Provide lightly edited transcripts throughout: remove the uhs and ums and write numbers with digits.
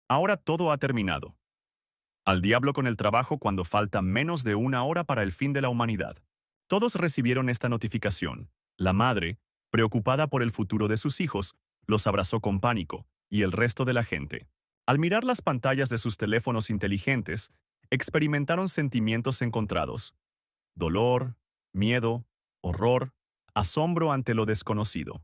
Ahora todo ha terminado. Al diablo con el trabajo cuando falta menos de una hora para el fin de la humanidad. Todos recibieron esta notificación. La madre, preocupada por el futuro de sus hijos, los abrazó con pánico, y el resto de la gente. Al mirar las pantallas de sus teléfonos inteligentes, experimentaron sentimientos encontrados. Dolor, miedo, horror, asombro ante lo desconocido.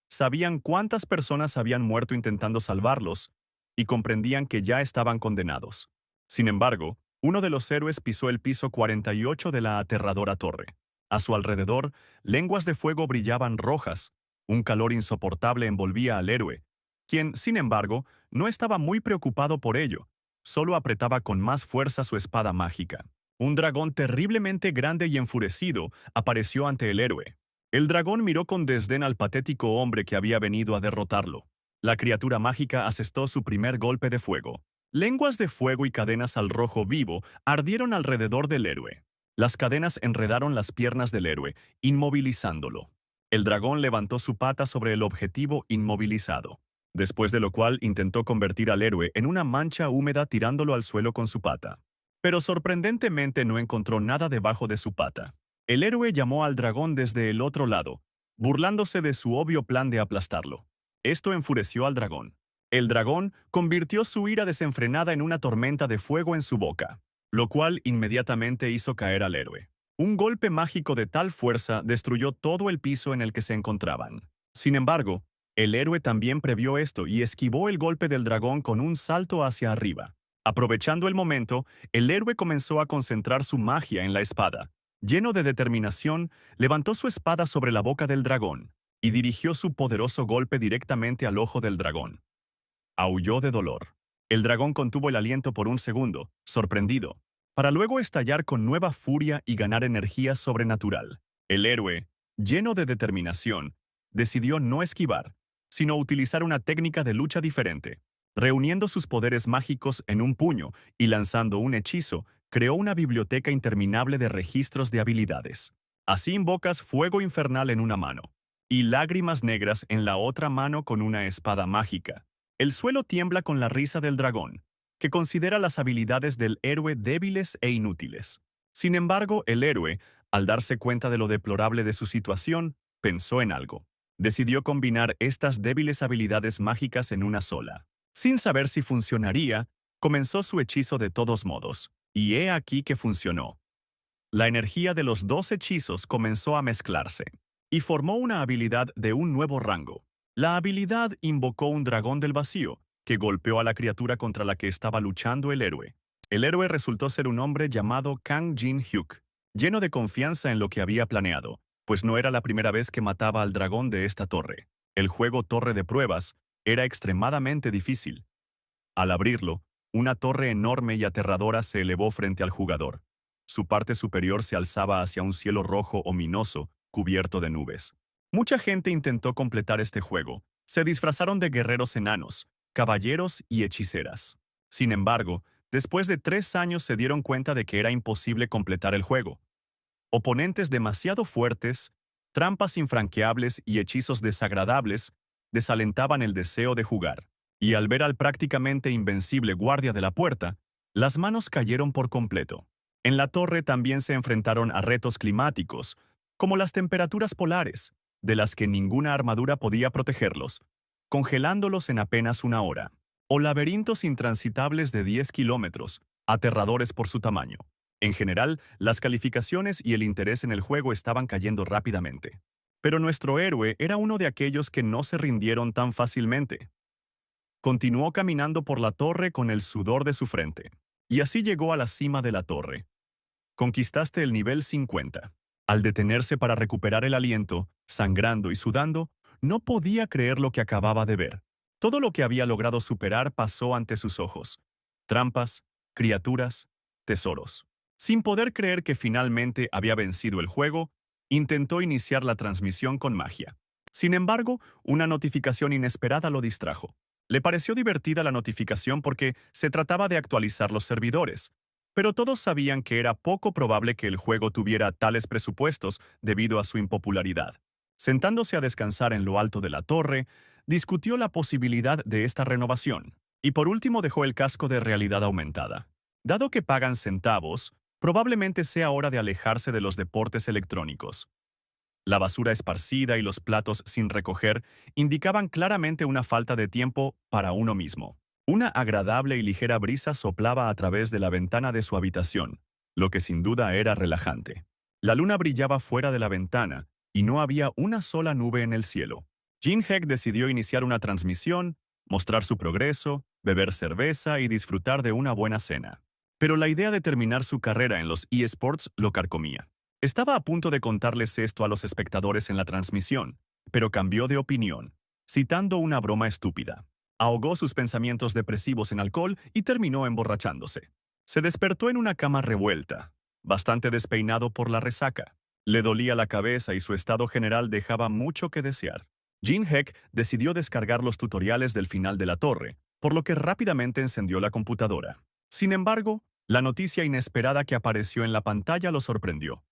Sabían cuántas personas habían muerto intentando salvarlos y comprendían que ya estaban condenados. Sin embargo, uno de los héroes pisó el piso 48 de la aterradora torre. A su alrededor, lenguas de fuego brillaban rojas. Un calor insoportable envolvía al héroe, quien, sin embargo, no estaba muy preocupado por ello. Solo apretaba con más fuerza su espada mágica. Un dragón terriblemente grande y enfurecido apareció ante el héroe. El dragón miró con desdén al patético hombre que había venido a derrotarlo. La criatura mágica asestó su primer golpe de fuego. Lenguas de fuego y cadenas al rojo vivo ardieron alrededor del héroe. Las cadenas enredaron las piernas del héroe, inmovilizándolo. El dragón levantó su pata sobre el objetivo inmovilizado, después de lo cual intentó convertir al héroe en una mancha húmeda tirándolo al suelo con su pata. Pero sorprendentemente no encontró nada debajo de su pata. El héroe llamó al dragón desde el otro lado, burlándose de su obvio plan de aplastarlo. Esto enfureció al dragón. El dragón convirtió su ira desenfrenada en una tormenta de fuego en su boca, lo cual inmediatamente hizo caer al héroe. Un golpe mágico de tal fuerza destruyó todo el piso en el que se encontraban. Sin embargo, el héroe también previó esto y esquivó el golpe del dragón con un salto hacia arriba. Aprovechando el momento, el héroe comenzó a concentrar su magia en la espada. Lleno de determinación, levantó su espada sobre la boca del dragón y dirigió su poderoso golpe directamente al ojo del dragón. Aulló de dolor. El dragón contuvo el aliento por un segundo, sorprendido, para luego estallar con nueva furia y ganar energía sobrenatural. El héroe, lleno de determinación, decidió no esquivar, sino utilizar una técnica de lucha diferente. Reuniendo sus poderes mágicos en un puño y lanzando un hechizo, creó una biblioteca interminable de registros de habilidades. Así invocas fuego infernal en una mano y lágrimas negras en la otra mano con una espada mágica. El suelo tiembla con la risa del dragón, que considera las habilidades del héroe débiles e inútiles. Sin embargo, el héroe, al darse cuenta de lo deplorable de su situación, pensó en algo. Decidió combinar estas débiles habilidades mágicas en una sola. Sin saber si funcionaría, comenzó su hechizo de todos modos, y he aquí que funcionó. La energía de los dos hechizos comenzó a mezclarse, y formó una habilidad de un nuevo rango. La habilidad invocó un dragón del vacío, que golpeó a la criatura contra la que estaba luchando el héroe. El héroe resultó ser un hombre llamado Kang Jin-hyuk, lleno de confianza en lo que había planeado, pues no era la primera vez que mataba al dragón de esta torre. El juego Torre de Pruebas era extremadamente difícil. Al abrirlo, una torre enorme y aterradora se elevó frente al jugador. Su parte superior se alzaba hacia un cielo rojo ominoso, cubierto de nubes. Mucha gente intentó completar este juego. Se disfrazaron de guerreros enanos, caballeros y hechiceras. Sin embargo, después de 3 años se dieron cuenta de que era imposible completar el juego. Oponentes demasiado fuertes, trampas infranqueables y hechizos desagradables desalentaban el deseo de jugar. Y al ver al prácticamente invencible guardia de la puerta, las manos cayeron por completo. En la torre también se enfrentaron a retos climáticos, como las temperaturas polares, de las que ninguna armadura podía protegerlos, congelándolos en apenas una hora, o laberintos intransitables de 10 kilómetros, aterradores por su tamaño. En general, las calificaciones y el interés en el juego estaban cayendo rápidamente. Pero nuestro héroe era uno de aquellos que no se rindieron tan fácilmente. Continuó caminando por la torre con el sudor de su frente, y así llegó a la cima de la torre. Conquistaste el nivel 50. Al detenerse para recuperar el aliento, sangrando y sudando, no podía creer lo que acababa de ver. Todo lo que había logrado superar pasó ante sus ojos. Trampas, criaturas, tesoros. Sin poder creer que finalmente había vencido el juego, intentó iniciar la transmisión con magia. Sin embargo, una notificación inesperada lo distrajo. Le pareció divertida la notificación porque se trataba de actualizar los servidores, pero todos sabían que era poco probable que el juego tuviera tales presupuestos debido a su impopularidad. Sentándose a descansar en lo alto de la torre, discutió la posibilidad de esta renovación, Y por último dejó el casco de realidad aumentada. Dado que pagan centavos, probablemente sea hora de alejarse de los deportes electrónicos. La basura esparcida y los platos sin recoger indicaban claramente una falta de tiempo para uno mismo. Una agradable y ligera brisa soplaba a través de la ventana de su habitación, lo que sin duda era relajante. La luna brillaba fuera de la ventana y no había una sola nube en el cielo. Jin Heck decidió iniciar una transmisión, mostrar su progreso, beber cerveza y disfrutar de una buena cena. Pero la idea de terminar su carrera en los eSports lo carcomía. Estaba a punto de contarles esto a los espectadores en la transmisión, pero cambió de opinión, citando una broma estúpida. Ahogó sus pensamientos depresivos en alcohol y terminó emborrachándose. Se despertó en una cama revuelta, bastante despeinado por la resaca. Le dolía la cabeza y su estado general dejaba mucho que desear. Jin Heck decidió descargar los tutoriales del final de la torre, por lo que rápidamente encendió la computadora. Sin embargo, la noticia inesperada que apareció en la pantalla lo sorprendió.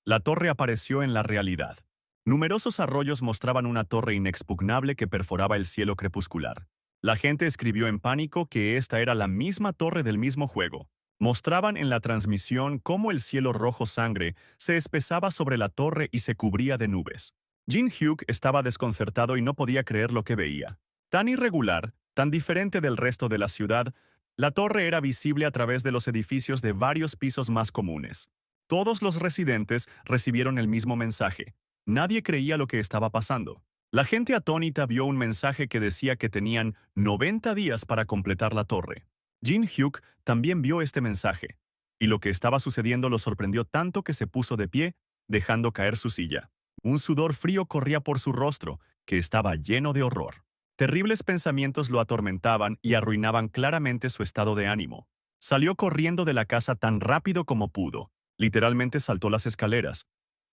La torre apareció en la realidad. Numerosos arroyos mostraban una torre inexpugnable que perforaba el cielo crepuscular. La gente escribió en pánico que esta era la misma torre del mismo juego. Mostraban en la transmisión cómo el cielo rojo sangre se espesaba sobre la torre y se cubría de nubes. Jin Hyuk estaba desconcertado y no podía creer lo que veía. Tan irregular, tan diferente del resto de la ciudad, la torre era visible a través de los edificios de varios pisos más comunes. Todos los residentes recibieron el mismo mensaje. Nadie creía lo que estaba pasando. La gente atónita vio un mensaje que decía que tenían 90 días para completar la torre. Jin Hyuk también vio este mensaje, y lo que estaba sucediendo lo sorprendió tanto que se puso de pie, dejando caer su silla. Un sudor frío corría por su rostro, que estaba lleno de horror. Terribles pensamientos lo atormentaban y arruinaban claramente su estado de ánimo. Salió corriendo de la casa tan rápido como pudo. Literalmente saltó las escaleras.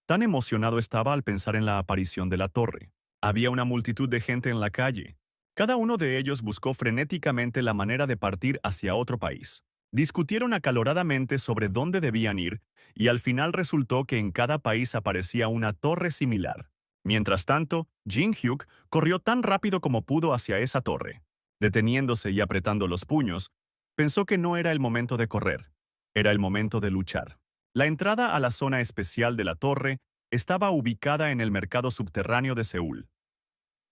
Tan emocionado estaba al pensar en la aparición de la torre. Había una multitud de gente en la calle. Cada uno de ellos buscó frenéticamente la manera de partir hacia otro país. Discutieron acaloradamente sobre dónde debían ir, y al final resultó que en cada país aparecía una torre similar. Mientras tanto, Jin Hyuk corrió tan rápido como pudo hacia esa torre. Deteniéndose y apretando los puños, pensó que no era el momento de correr, era el momento de luchar. La entrada a la zona especial de la torre estaba ubicada en el mercado subterráneo de Seúl.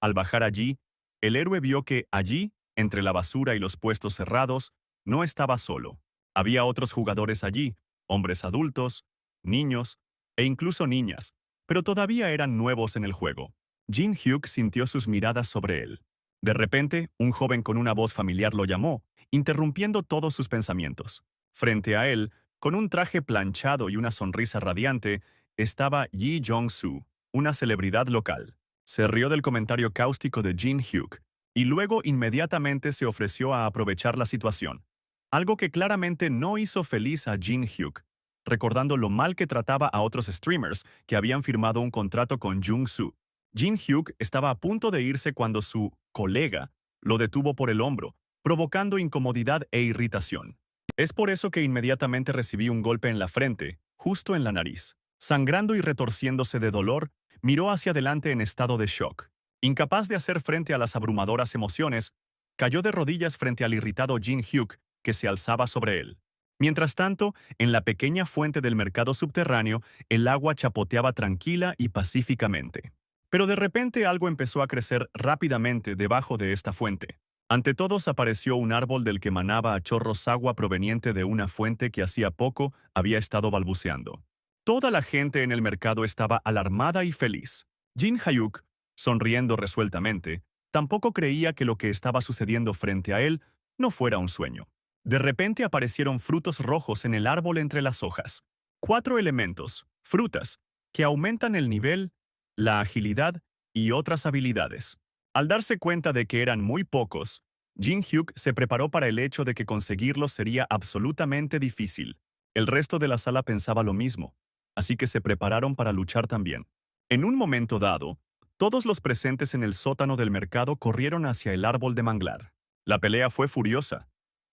Al bajar allí, el héroe vio que allí, entre la basura y los puestos cerrados, no estaba solo. Había otros jugadores allí, hombres adultos, niños e incluso niñas, pero todavía eran nuevos en el juego. Jin Hyuk sintió sus miradas sobre él. De repente, un joven con una voz familiar lo llamó, interrumpiendo todos sus pensamientos. Frente a él, con un traje planchado y una sonrisa radiante, estaba Yi Jong-soo, una celebridad local. Se rió del comentario cáustico de Jin Hyuk y luego inmediatamente se ofreció a aprovechar la situación, algo que claramente no hizo feliz a Jin Hyuk, recordando lo mal que trataba a otros streamers que habían firmado un contrato con Jung-soo. Jin Hyuk estaba a punto de irse cuando su colega lo detuvo por el hombro, provocando incomodidad e irritación. Es por eso que inmediatamente recibí un golpe en la frente, justo en la nariz. Sangrando y retorciéndose de dolor, miró hacia adelante en estado de shock. Incapaz de hacer frente a las abrumadoras emociones, cayó de rodillas frente al irritado Jin Hyuk, que se alzaba sobre él. Mientras tanto, en la pequeña fuente del mercado subterráneo, el agua chapoteaba tranquila y pacíficamente. Pero de repente algo empezó a crecer rápidamente debajo de esta fuente. Ante todos apareció un árbol del que manaba a chorros agua proveniente de una fuente que hacía poco había estado balbuceando. Toda la gente en el mercado estaba alarmada y feliz. Jin Hyuk, sonriendo resueltamente, tampoco creía que lo que estaba sucediendo frente a él no fuera un sueño. De repente aparecieron frutos rojos en el árbol entre las hojas. 4 elementos, frutas, que aumentan el nivel, la agilidad y otras habilidades. Al darse cuenta de que eran muy pocos, Jin Hyuk se preparó para el hecho de que conseguirlos sería absolutamente difícil. El resto de la sala pensaba lo mismo, así que se prepararon para luchar también. En un momento dado, todos los presentes en el sótano del mercado corrieron hacia el árbol de manglar. La pelea fue furiosa.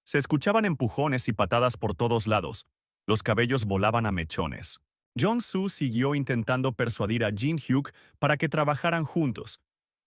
Se escuchaban empujones y patadas por todos lados. Los cabellos volaban a mechones. Jong-soo siguió intentando persuadir a Jin Hyuk para que trabajaran juntos,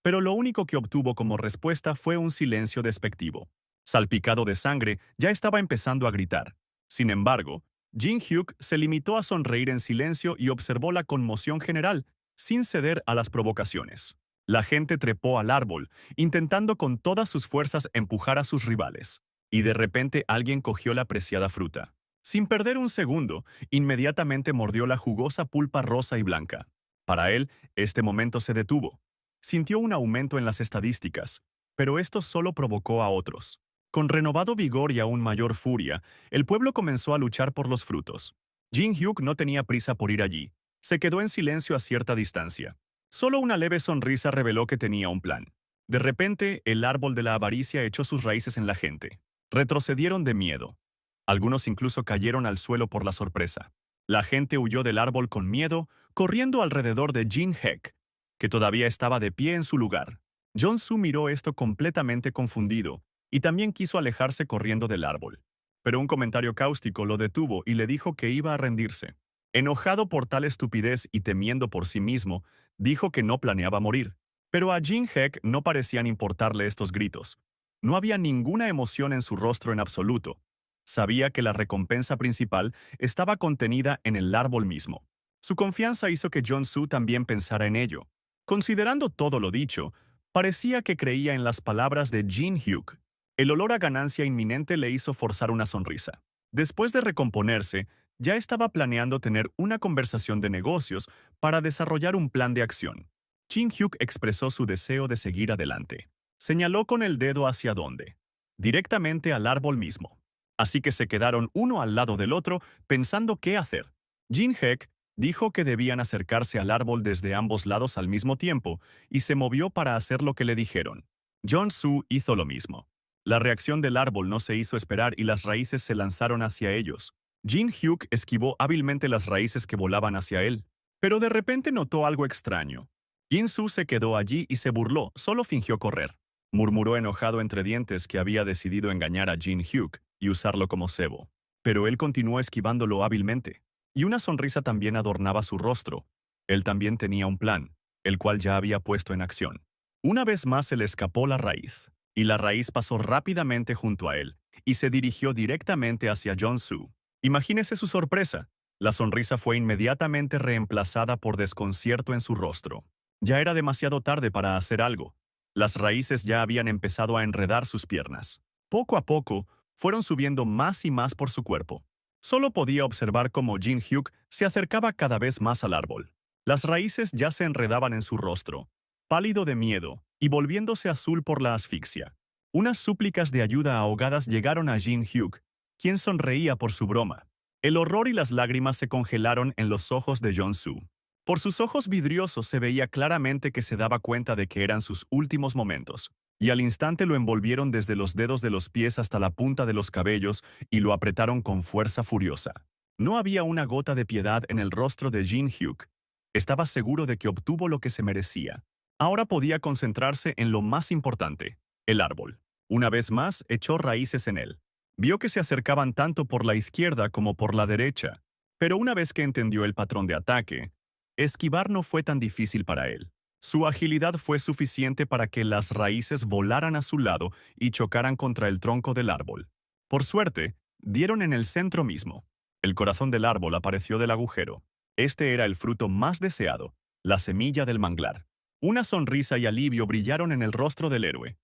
pero lo único que obtuvo como respuesta fue un silencio despectivo. Salpicado de sangre, ya estaba empezando a gritar. Sin embargo, Jin Hyuk se limitó a sonreír en silencio y observó la conmoción general, sin ceder a las provocaciones. La gente trepó al árbol, intentando con todas sus fuerzas empujar a sus rivales. Y de repente alguien cogió la preciada fruta. Sin perder un segundo, inmediatamente mordió la jugosa pulpa rosa y blanca. Para él, este momento se detuvo. Sintió un aumento en las estadísticas, pero esto solo provocó a otros. Con renovado vigor y aún mayor furia, el pueblo comenzó a luchar por los frutos. Jin Hyuk no tenía prisa por ir allí. Se quedó en silencio a cierta distancia. Solo una leve sonrisa reveló que tenía un plan. De repente, el árbol de la avaricia echó sus raíces en la gente. Retrocedieron de miedo. Algunos incluso cayeron al suelo por la sorpresa. La gente huyó del árbol con miedo, corriendo alrededor de Jin Hyuk, que todavía estaba de pie en su lugar. Jong-soo miró esto completamente confundido, y también quiso alejarse corriendo del árbol. Pero un comentario cáustico lo detuvo y le dijo que iba a rendirse. Enojado por tal estupidez y temiendo por sí mismo, dijo que no planeaba morir. Pero a Jin Hyuk no parecían importarle estos gritos. No había ninguna emoción en su rostro en absoluto. Sabía que la recompensa principal estaba contenida en el árbol mismo. Su confianza hizo que Jong-soo también pensara en ello. Considerando todo lo dicho, parecía que creía en las palabras de Jin Hyuk. El olor a ganancia inminente le hizo forzar una sonrisa. Después de recomponerse, ya estaba planeando tener una conversación de negocios para desarrollar un plan de acción. Jin Hyuk expresó su deseo de seguir adelante. Señaló con el dedo hacia dónde. Directamente al árbol mismo. Así que se quedaron uno al lado del otro pensando qué hacer. Jin Hyuk dijo que debían acercarse al árbol desde ambos lados al mismo tiempo y se movió para hacer lo que le dijeron. Jong-soo hizo lo mismo. La reacción del árbol no se hizo esperar y las raíces se lanzaron hacia ellos. Jin Hyuk esquivó hábilmente las raíces que volaban hacia él, pero de repente notó algo extraño. Jin-soo se quedó allí y se burló, solo fingió correr. Murmuró enojado entre dientes que había decidido engañar a Jin Hyuk y usarlo como cebo. Pero él continuó esquivándolo hábilmente. Y una sonrisa también adornaba su rostro. Él también tenía un plan, el cual ya había puesto en acción. Una vez más se le escapó la raíz, y la raíz pasó rápidamente junto a él, y se dirigió directamente hacia Jong-soo. Imagínese su sorpresa. La sonrisa fue inmediatamente reemplazada por desconcierto en su rostro. Ya era demasiado tarde para hacer algo. Las raíces ya habían empezado a enredar sus piernas. Poco a poco, fueron subiendo más y más por su cuerpo. Solo podía observar cómo Jin Hyuk se acercaba cada vez más al árbol. Las raíces ya se enredaban en su rostro, pálido de miedo y volviéndose azul por la asfixia. Unas súplicas de ayuda ahogadas llegaron a Jin Hyuk, quien sonreía por su broma. El horror y las lágrimas se congelaron en los ojos de Jong-soo. Por sus ojos vidriosos se veía claramente que se daba cuenta de que eran sus últimos momentos, y al instante lo envolvieron desde los dedos de los pies hasta la punta de los cabellos y lo apretaron con fuerza furiosa. No había una gota de piedad en el rostro de Jin Hyuk. Estaba seguro de que obtuvo lo que se merecía. Ahora podía concentrarse en lo más importante, el árbol. Una vez más, echó raíces en él. Vio que se acercaban tanto por la izquierda como por la derecha, pero una vez que entendió el patrón de ataque, esquivar no fue tan difícil para él. Su agilidad fue suficiente para que las raíces volaran a su lado y chocaran contra el tronco del árbol. Por suerte, dieron en el centro mismo. El corazón del árbol apareció del agujero. Este era el fruto más deseado, la semilla del manglar. Una sonrisa y alivio brillaron en el rostro del héroe.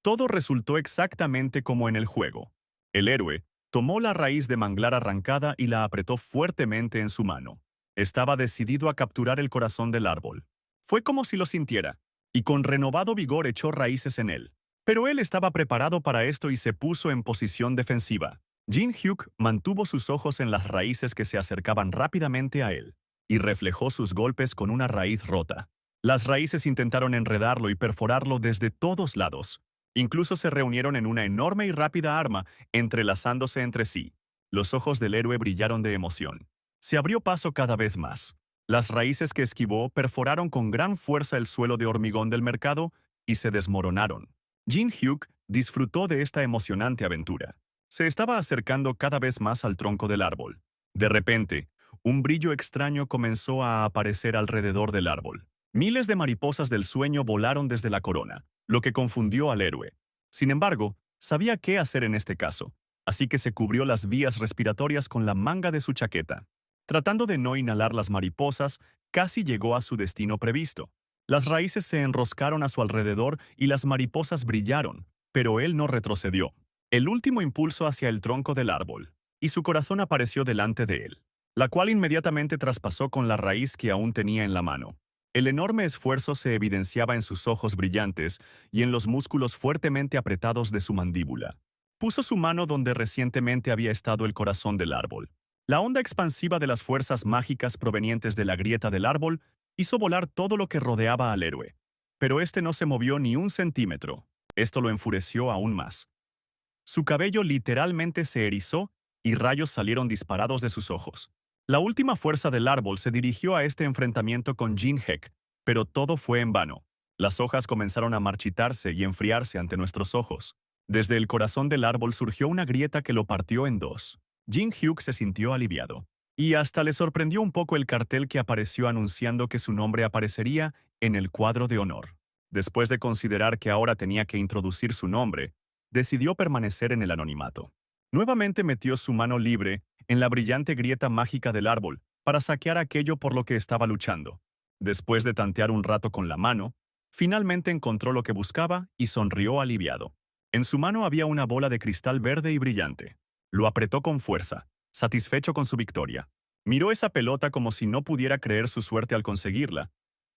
Todo resultó exactamente como en el juego. El héroe tomó la raíz de manglar arrancada y la apretó fuertemente en su mano. Estaba decidido a capturar el corazón del árbol. Fue como si lo sintiera, y con renovado vigor echó raíces en él. Pero él estaba preparado para esto y se puso en posición defensiva. Jin Hyuk mantuvo sus ojos en las raíces que se acercaban rápidamente a él, y reflejó sus golpes con una raíz rota. Las raíces intentaron enredarlo y perforarlo desde todos lados. Incluso se reunieron en una enorme y rápida arma, entrelazándose entre sí. Los ojos del héroe brillaron de emoción. Se abrió paso cada vez más. Las raíces que esquivó perforaron con gran fuerza el suelo de hormigón del mercado y se desmoronaron. Jin Hyuk disfrutó de esta emocionante aventura. Se estaba acercando cada vez más al tronco del árbol. De repente, un brillo extraño comenzó a aparecer alrededor del árbol. Miles de mariposas del sueño volaron desde la corona, lo que confundió al héroe. Sin embargo, Sabía qué hacer en este caso, así que se cubrió las vías respiratorias con la manga de su chaqueta. Tratando de no inhalar las mariposas, casi llegó a su destino previsto. Las raíces se enroscaron a su alrededor y las mariposas brillaron, pero él no retrocedió. El último impulso hacia el tronco del árbol, y su corazón apareció delante de él, la cual inmediatamente traspasó con la raíz que aún tenía en la mano. El enorme esfuerzo se evidenciaba en sus ojos brillantes y en los músculos fuertemente apretados de su mandíbula. Puso su mano donde recientemente había estado el corazón del árbol. La onda expansiva de las fuerzas mágicas provenientes de la grieta del árbol hizo volar todo lo que rodeaba al héroe. Pero este no se movió ni un centímetro. Esto lo enfureció aún más. Su cabello literalmente se erizó y rayos salieron disparados de sus ojos. La última fuerza del árbol se dirigió a este enfrentamiento con Jin Heck, pero todo fue en vano. Las hojas comenzaron a marchitarse y enfriarse ante nuestros ojos. Desde el corazón del árbol surgió una grieta que lo partió en dos. Jin Hyuk se sintió aliviado. Y hasta le sorprendió un poco el cartel que apareció anunciando que su nombre aparecería en el cuadro de honor. Después de considerar que ahora tenía que introducir su nombre, decidió permanecer en el anonimato. Nuevamente metió su mano libre en la brillante grieta mágica del árbol para saquear aquello por lo que estaba luchando. Después de tantear un rato con la mano, finalmente encontró lo que buscaba y sonrió aliviado. En su mano había una bola de cristal verde y brillante. Lo apretó con fuerza, satisfecho con su victoria. Miró esa pelota como si no pudiera creer su suerte al conseguirla,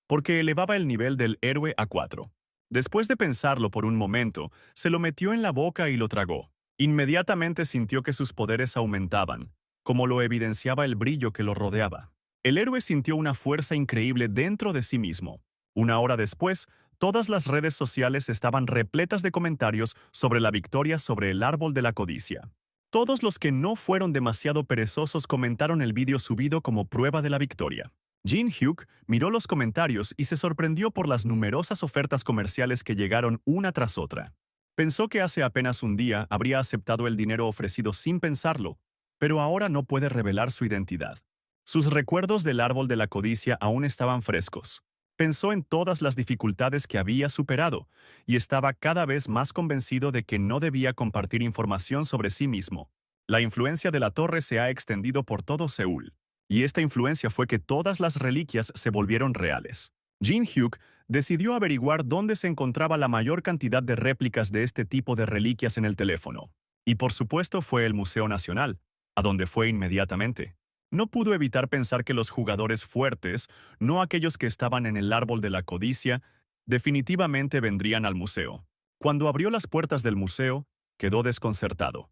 porque elevaba el nivel del héroe a 4. Después de pensarlo por un momento, se lo metió en la boca y lo tragó. Inmediatamente sintió que sus poderes aumentaban, como lo evidenciaba el brillo que lo rodeaba. El héroe sintió una fuerza increíble dentro de sí mismo. Una hora después, todas las redes sociales estaban repletas de comentarios sobre la victoria sobre el árbol de la codicia. Todos los que no fueron demasiado perezosos comentaron el vídeo subido como prueba de la victoria. Jin Hyuk miró los comentarios y se sorprendió por las numerosas ofertas comerciales que llegaron una tras otra. Pensó que hace apenas un día habría aceptado el dinero ofrecido sin pensarlo, pero ahora no puede revelar su identidad. Sus recuerdos del árbol de la codicia aún estaban frescos. Pensó en todas las dificultades que había superado y estaba cada vez más convencido de que no debía compartir información sobre sí mismo. La influencia de la torre se ha extendido por todo Seúl, y esta influencia fue que todas las reliquias se volvieron reales. Jin Hyuk decidió averiguar dónde se encontraba la mayor cantidad de réplicas de este tipo de reliquias en el teléfono. Y por supuesto fue el Museo Nacional, a donde fue inmediatamente. No pudo evitar pensar que los jugadores fuertes, no aquellos que estaban en el árbol de la codicia, definitivamente vendrían al museo. Cuando abrió las puertas del museo, quedó desconcertado.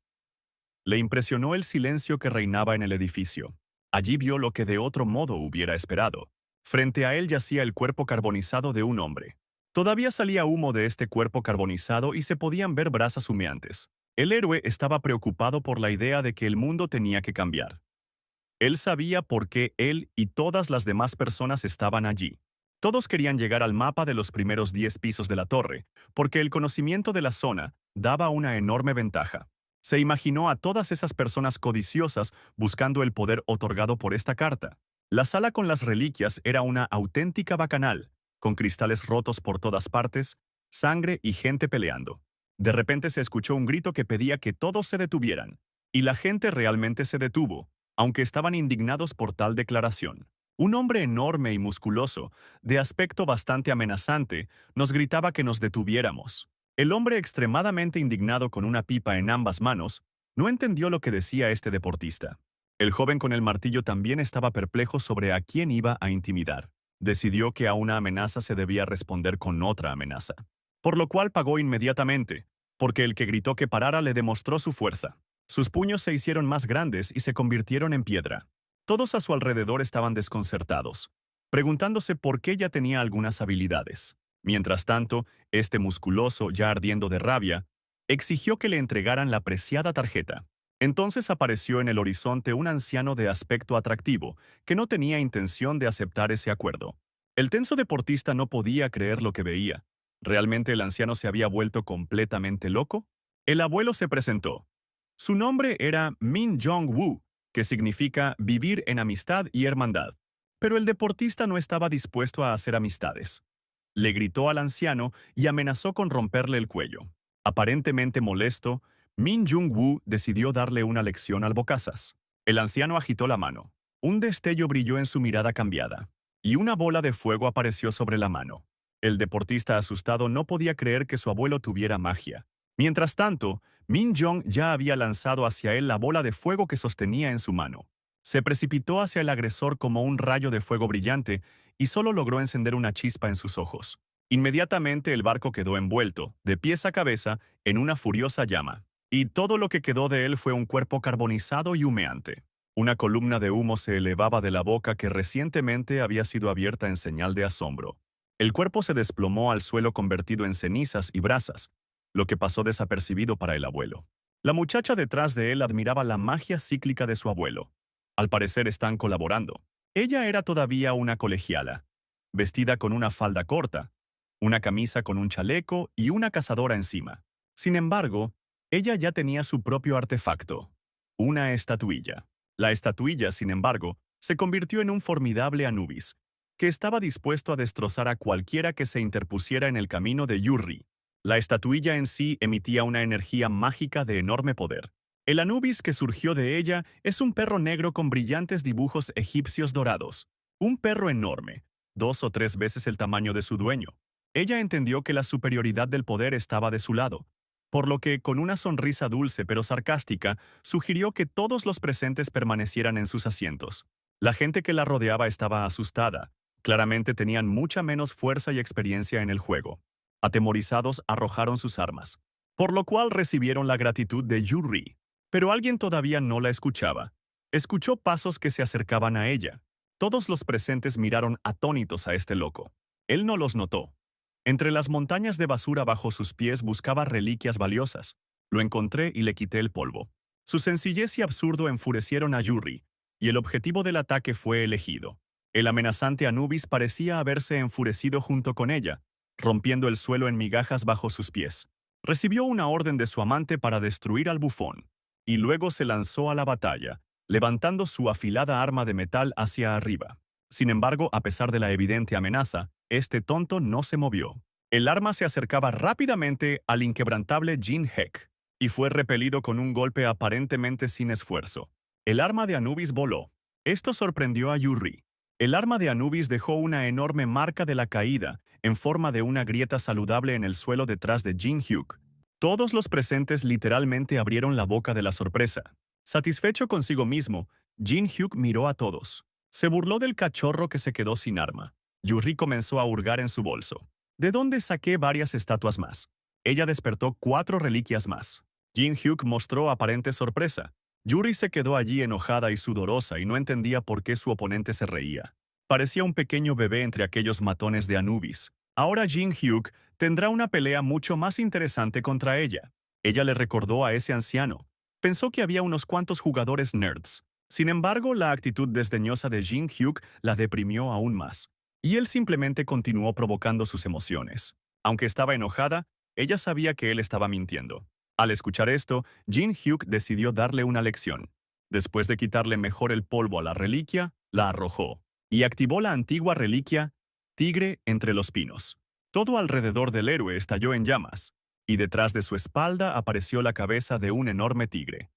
Le impresionó el silencio que reinaba en el edificio. Allí vio lo que de otro modo hubiera esperado. Frente a él yacía el cuerpo carbonizado de un hombre. Todavía salía humo de este cuerpo carbonizado y se podían ver brasas humeantes. El héroe estaba preocupado por la idea de que el mundo tenía que cambiar. Él sabía por qué él y todas las demás personas estaban allí. Todos querían llegar al mapa de los primeros 10 pisos de la torre, porque el conocimiento de la zona daba una enorme ventaja. Se imaginó a todas esas personas codiciosas buscando el poder otorgado por esta carta. La sala con las reliquias era una auténtica bacanal, con cristales rotos por todas partes, sangre y gente peleando. De repente se escuchó un grito que pedía que todos se detuvieran, y la gente realmente se detuvo, aunque estaban indignados por tal declaración. Un hombre enorme y musculoso, de aspecto bastante amenazante, nos gritaba que nos detuviéramos. El hombre extremadamente indignado con una pipa en ambas manos, no entendió lo que decía este deportista. El joven con el martillo también estaba perplejo sobre a quién iba a intimidar. Decidió que a una amenaza se debía responder con otra amenaza. Por lo cual pagó inmediatamente, porque el que gritó que parara le demostró su fuerza. Sus puños se hicieron más grandes y se convirtieron en piedra. Todos a su alrededor estaban desconcertados, preguntándose por qué ya tenía algunas habilidades. Mientras tanto, este musculoso, ya ardiendo de rabia, exigió que le entregaran la preciada tarjeta. Entonces apareció en el horizonte un anciano de aspecto atractivo, que no tenía intención de aceptar ese acuerdo. El tenso deportista no podía creer lo que veía. ¿Realmente el anciano se había vuelto completamente loco? El abuelo se presentó. Su nombre era Min Jong-woo, que significa vivir en amistad y hermandad. Pero el deportista no estaba dispuesto a hacer amistades. Le gritó al anciano y amenazó con romperle el cuello. Aparentemente molesto, Min Jung-woo decidió darle una lección al bocazas. El anciano agitó la mano. Un destello brilló en su mirada cambiada, y una bola de fuego apareció sobre la mano. El deportista asustado no podía creer que su abuelo tuviera magia. Mientras tanto, Min Jong ya había lanzado hacia él la bola de fuego que sostenía en su mano. Se precipitó hacia el agresor como un rayo de fuego brillante y solo logró encender una chispa en sus ojos. Inmediatamente el barco quedó envuelto, de pies a cabeza, en una furiosa llama. Y todo lo que quedó de él fue un cuerpo carbonizado y humeante. Una columna de humo se elevaba de la boca que recientemente había sido abierta en señal de asombro. El cuerpo se desplomó al suelo convertido en cenizas y brasas, lo que pasó desapercibido para el abuelo. La muchacha detrás de él admiraba la magia cíclica de su abuelo. Al parecer están colaborando. Ella era todavía una colegiala, vestida con una falda corta, una camisa con un chaleco y una cazadora encima. Sin embargo, ella ya tenía su propio artefacto, una estatuilla. La estatuilla, sin embargo, se convirtió en un formidable Anubis, que estaba dispuesto a destrozar a cualquiera que se interpusiera en el camino de Yurri. La estatuilla en sí emitía una energía mágica de enorme poder. El Anubis que surgió de ella es un perro negro con brillantes dibujos egipcios dorados. Un perro enorme, 2 o 3 veces el tamaño de su dueño. Ella entendió que la superioridad del poder estaba de su lado, por lo que, con una sonrisa dulce pero sarcástica, sugirió que todos los presentes permanecieran en sus asientos. La gente que la rodeaba estaba asustada. Claramente tenían mucha menos fuerza y experiencia en el juego. Atemorizados, arrojaron sus armas, por lo cual recibieron la gratitud de Yuri. Pero alguien todavía no la escuchaba. Escuchó pasos que se acercaban a ella. Todos los presentes miraron atónitos a este loco. Él no los notó. Entre las montañas de basura bajo sus pies buscaba reliquias valiosas. Lo encontré y le quité el polvo. Su sencillez y absurdo enfurecieron a Yuri, y el objetivo del ataque fue elegido. El amenazante Anubis parecía haberse enfurecido junto con ella, rompiendo el suelo en migajas bajo sus pies. Recibió una orden de su amante para destruir al bufón, y luego se lanzó a la batalla, levantando su afilada arma de metal hacia arriba. Sin embargo, a pesar de la evidente amenaza, este tonto no se movió. El arma se acercaba rápidamente al inquebrantable Jin Heck, y fue repelido con un golpe aparentemente sin esfuerzo. El arma de Anubis voló. Esto sorprendió a Yuri. El arma de Anubis dejó una enorme marca de la caída, en forma de una grieta saludable en el suelo detrás de Jin Hyuk. Todos los presentes literalmente abrieron la boca de la sorpresa. Satisfecho consigo mismo, Jin Hyuk miró a todos. Se burló del cachorro que se quedó sin arma. Yuri comenzó a hurgar en su bolso. ¿De dónde saqué varias estatuas más? Ella despertó 4 reliquias más. Jin Hyuk mostró aparente sorpresa. Yuri se quedó allí enojada y sudorosa y no entendía por qué su oponente se reía. Parecía un pequeño bebé entre aquellos matones de Anubis. Ahora Jin Hyuk tendrá una pelea mucho más interesante contra ella. Ella le recordó a ese anciano. Pensó que había unos cuantos jugadores nerds. Sin embargo, la actitud desdeñosa de Jin Hyuk la deprimió aún más, y él simplemente continuó provocando sus emociones. Aunque estaba enojada, ella sabía que él estaba mintiendo. Al escuchar esto, Jin Hyuk decidió darle una lección. Después de quitarle mejor el polvo a la reliquia, la arrojó, y activó la antigua reliquia Tigre entre los pinos. Todo alrededor del héroe estalló en llamas, y detrás de su espalda apareció la cabeza de un enorme tigre.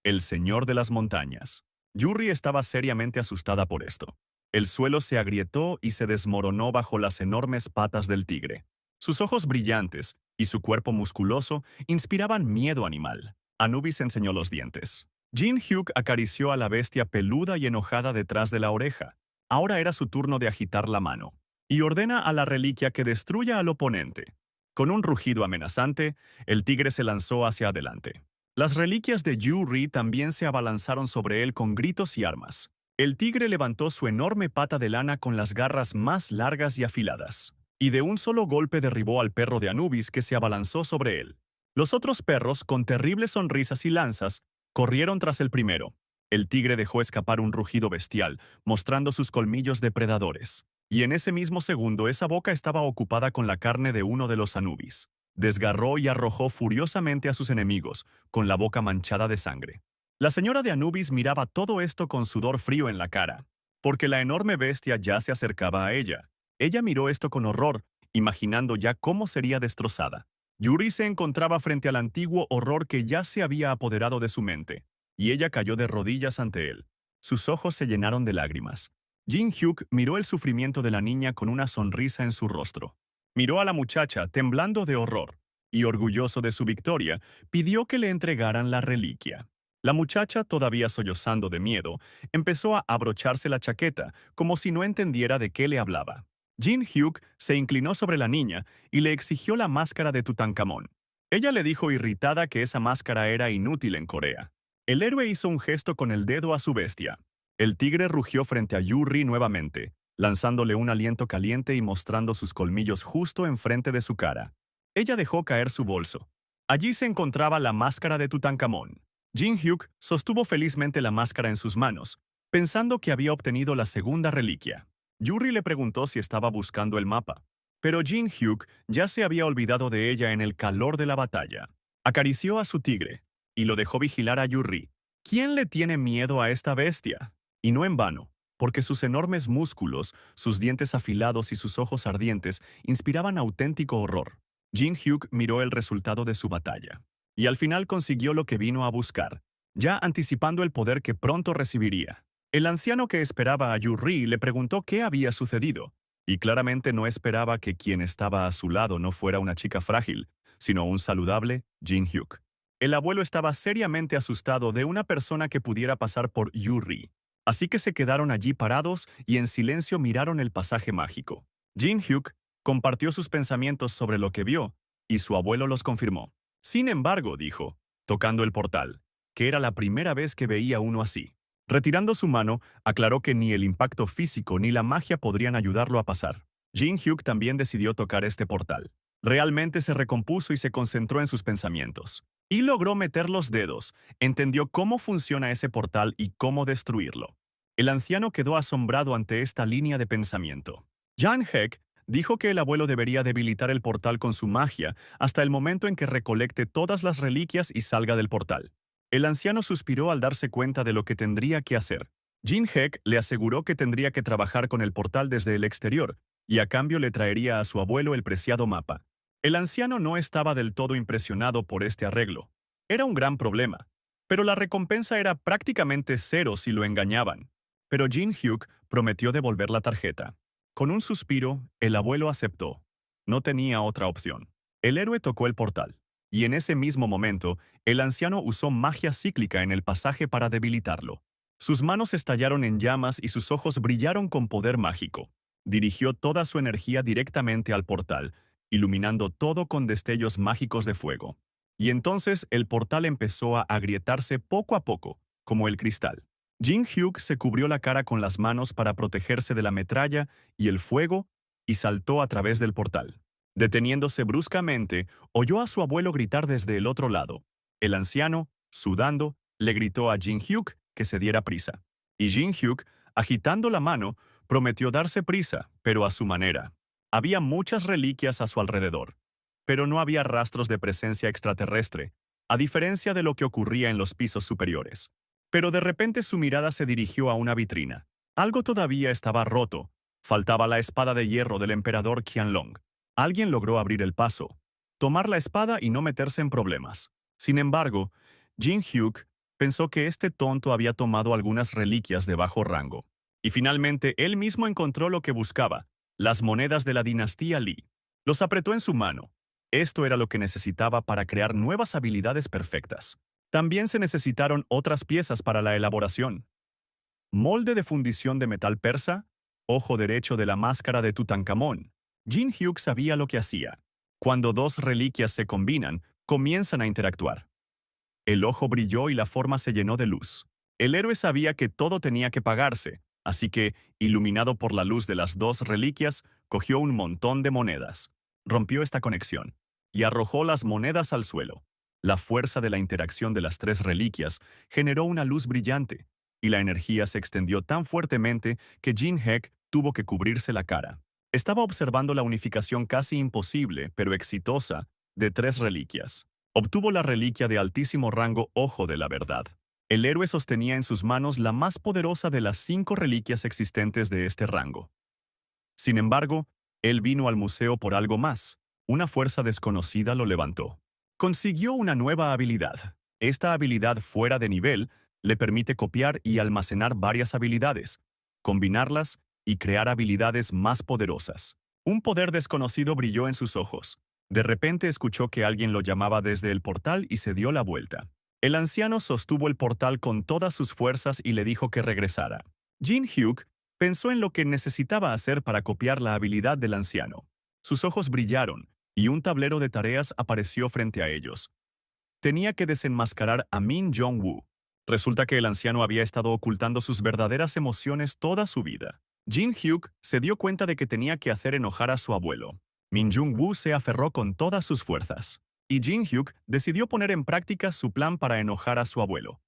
El Señor de las Montañas. Yuri estaba seriamente asustada por esto. El suelo se agrietó y se desmoronó bajo las enormes patas del tigre. Sus ojos brillantes y su cuerpo musculoso inspiraban miedo animal. Anubis enseñó los dientes. Jin Hyuk acarició a la bestia peluda y enojada detrás de la oreja. Ahora era su turno de agitar la mano. Y ordena a la reliquia que destruya al oponente. Con un rugido amenazante, el tigre se lanzó hacia adelante. Las reliquias de Yuri también se abalanzaron sobre él con gritos y armas. El tigre levantó su enorme pata de lana con las garras más largas y afiladas, y de un solo golpe derribó al perro de Anubis que se abalanzó sobre él. Los otros perros, con terribles sonrisas y lanzas, corrieron tras el primero. El tigre dejó escapar un rugido bestial, mostrando sus colmillos depredadores. Y en ese mismo segundo esa boca estaba ocupada con la carne de uno de los Anubis. Desgarró y arrojó furiosamente a sus enemigos, con la boca manchada de sangre. La señora de Anubis miraba todo esto con sudor frío en la cara, porque la enorme bestia ya se acercaba a ella. Ella miró esto con horror, imaginando ya cómo sería destrozada. Yuri se encontraba frente al antiguo horror que ya se había apoderado de su mente, y ella cayó de rodillas ante él. Sus ojos se llenaron de lágrimas. Jin Hyuk miró el sufrimiento de la niña con una sonrisa en su rostro. Miró a la muchacha temblando de horror, y orgulloso de su victoria, pidió que le entregaran la reliquia. La muchacha, todavía sollozando de miedo, empezó a abrocharse la chaqueta, como si no entendiera de qué le hablaba. Jin Hyuk se inclinó sobre la niña y le exigió la máscara de Tutankamón. Ella le dijo irritada que esa máscara era inútil en Corea. El héroe hizo un gesto con el dedo a su bestia. El tigre rugió frente a Yuri nuevamente, lanzándole un aliento caliente y mostrando sus colmillos justo enfrente de su cara. Ella dejó caer su bolso. Allí se encontraba la máscara de Tutankamón. Jin Hyuk sostuvo felizmente la máscara en sus manos, pensando que había obtenido la segunda reliquia. Yuri le preguntó si estaba buscando el mapa, pero Jin Hyuk ya se había olvidado de ella en el calor de la batalla. Acarició a su tigre y lo dejó vigilar a Yuri. ¿Quién le tiene miedo a esta bestia? Y no en vano, porque sus enormes músculos, sus dientes afilados y sus ojos ardientes inspiraban auténtico horror. Jin Hyuk miró el resultado de su batalla, y al final consiguió lo que vino a buscar, ya anticipando el poder que pronto recibiría. El anciano que esperaba a Yuri le preguntó qué había sucedido, y claramente no esperaba que quien estaba a su lado no fuera una chica frágil, sino un saludable Jin Hyuk. El abuelo estaba seriamente asustado de una persona que pudiera pasar por Yuri, así que se quedaron allí parados y en silencio miraron el pasaje mágico. Jin Hyuk compartió sus pensamientos sobre lo que vio, y su abuelo los confirmó. Sin embargo, dijo, tocando el portal, que era la primera vez que veía uno así. Retirando su mano, aclaró que ni el impacto físico ni la magia podrían ayudarlo a pasar. Jin Hyuk también decidió tocar este portal. Realmente se recompuso y se concentró en sus pensamientos. Y logró meter los dedos, entendió cómo funciona ese portal y cómo destruirlo. El anciano quedó asombrado ante esta línea de pensamiento. Jan Hek dijo que el abuelo debería debilitar el portal con su magia hasta el momento en que recolecte todas las reliquias y salga del portal. El anciano suspiró al darse cuenta de lo que tendría que hacer. Jin Hek le aseguró que tendría que trabajar con el portal desde el exterior, y a cambio le traería a su abuelo el preciado mapa. El anciano no estaba del todo impresionado por este arreglo. Era un gran problema, pero la recompensa era prácticamente cero si lo engañaban. Pero Jin Hyuk prometió devolver la tarjeta. Con un suspiro, el abuelo aceptó. No tenía otra opción. El héroe tocó el portal, y en ese mismo momento, el anciano usó magia cíclica en el pasaje para debilitarlo. Sus manos estallaron en llamas y sus ojos brillaron con poder mágico. Dirigió toda su energía directamente al portal, iluminando todo con destellos mágicos de fuego. Y entonces el portal empezó a agrietarse poco a poco, como el cristal. Jin Hyuk se cubrió la cara con las manos para protegerse de la metralla y el fuego y saltó a través del portal. Deteniéndose bruscamente, oyó a su abuelo gritar desde el otro lado. El anciano, sudando, le gritó a Jin Hyuk que se diera prisa. Y Jin Hyuk, agitando la mano, prometió darse prisa, pero a su manera. Había muchas reliquias a su alrededor, pero no había rastros de presencia extraterrestre, a diferencia de lo que ocurría en los pisos superiores. Pero de repente su mirada se dirigió a una vitrina. Algo todavía estaba roto. Faltaba la espada de hierro del emperador Qianlong. Alguien logró abrir el paso, tomar la espada y no meterse en problemas. Sin embargo, Jin Hyuk pensó que este tonto había tomado algunas reliquias de bajo rango. Y finalmente él mismo encontró lo que buscaba, las monedas de la dinastía Li. Los apretó en su mano. Esto era lo que necesitaba para crear nuevas habilidades perfectas. También se necesitaron otras piezas para la elaboración. Molde de fundición de metal persa, ojo derecho de la máscara de Tutankamón. Jin Hyuk sabía lo que hacía. Cuando dos reliquias se combinan, comienzan a interactuar. El ojo brilló y la forma se llenó de luz. El héroe sabía que todo tenía que pagarse, así que, iluminado por la luz de las dos reliquias, cogió un montón de monedas. Rompió esta conexión y arrojó las monedas al suelo. La fuerza de la interacción de las tres reliquias generó una luz brillante, y la energía se extendió tan fuertemente que Jin Hek tuvo que cubrirse la cara. Estaba observando la unificación casi imposible, pero exitosa, de tres reliquias. Obtuvo la reliquia de altísimo rango Ojo de la Verdad. El héroe sostenía en sus manos la más poderosa de las 5 reliquias existentes de este rango. Sin embargo, él vino al museo por algo más. Una fuerza desconocida lo levantó. Consiguió una nueva habilidad. Esta habilidad fuera de nivel le permite copiar y almacenar varias habilidades, combinarlas y crear habilidades más poderosas. Un poder desconocido brilló en sus ojos. De repente escuchó que alguien lo llamaba desde el portal y se dio la vuelta. El anciano sostuvo el portal con todas sus fuerzas y le dijo que regresara. Jin Hyuk pensó en lo que necesitaba hacer para copiar la habilidad del anciano. Sus ojos brillaron y un tablero de tareas apareció frente a ellos. Tenía que desenmascarar a Min Jong-woo. Resulta que el anciano había estado ocultando sus verdaderas emociones toda su vida. Jin Hyuk se dio cuenta de que tenía que hacer enojar a su abuelo. Min Jong-woo se aferró con todas sus fuerzas. Y Jin Hyuk decidió poner en práctica su plan para enojar a su abuelo.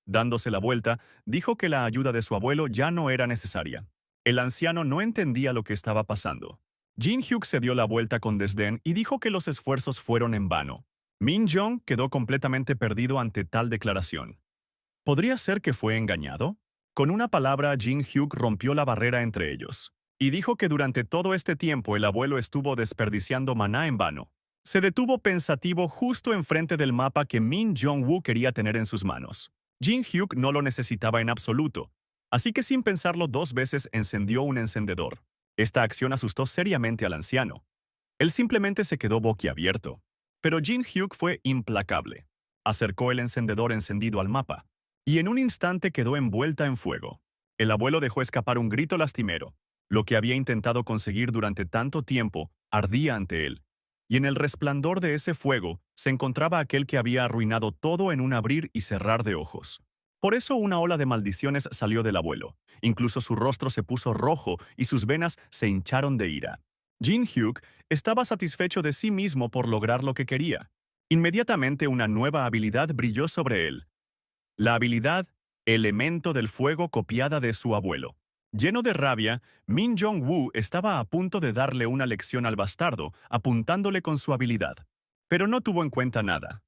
Dándose la vuelta, dijo que la ayuda de su abuelo ya no era necesaria. El anciano no entendía lo que estaba pasando. Jin Hyuk se dio la vuelta con desdén y dijo que los esfuerzos fueron en vano. Min Jong quedó completamente perdido ante tal declaración. ¿Podría ser que fue engañado? Con una palabra, Jin Hyuk rompió la barrera entre ellos y dijo que durante todo este tiempo el abuelo estuvo desperdiciando maná en vano. Se detuvo pensativo justo enfrente del mapa que Min Jong-woo quería tener en sus manos. Jin Hyuk no lo necesitaba en absoluto, así que sin pensarlo dos veces encendió un encendedor. Esta acción asustó seriamente al anciano. Él simplemente se quedó boquiabierto. Pero Jin Hyuk fue implacable. Acercó el encendedor encendido al mapa, y en un instante quedó envuelta en fuego. El abuelo dejó escapar un grito lastimero. Lo que había intentado conseguir durante tanto tiempo ardía ante él, y en el resplandor de ese fuego se encontraba aquel que había arruinado todo en un abrir y cerrar de ojos. Por eso una ola de maldiciones salió del abuelo. Incluso su rostro se puso rojo y sus venas se hincharon de ira. Jin Hyuk estaba satisfecho de sí mismo por lograr lo que quería. Inmediatamente una nueva habilidad brilló sobre él. La habilidad Elemento del Fuego copiada de su abuelo. Lleno de rabia, Min Jong-woo estaba a punto de darle una lección al bastardo, apuntándole con su habilidad. Pero no tuvo en cuenta nada.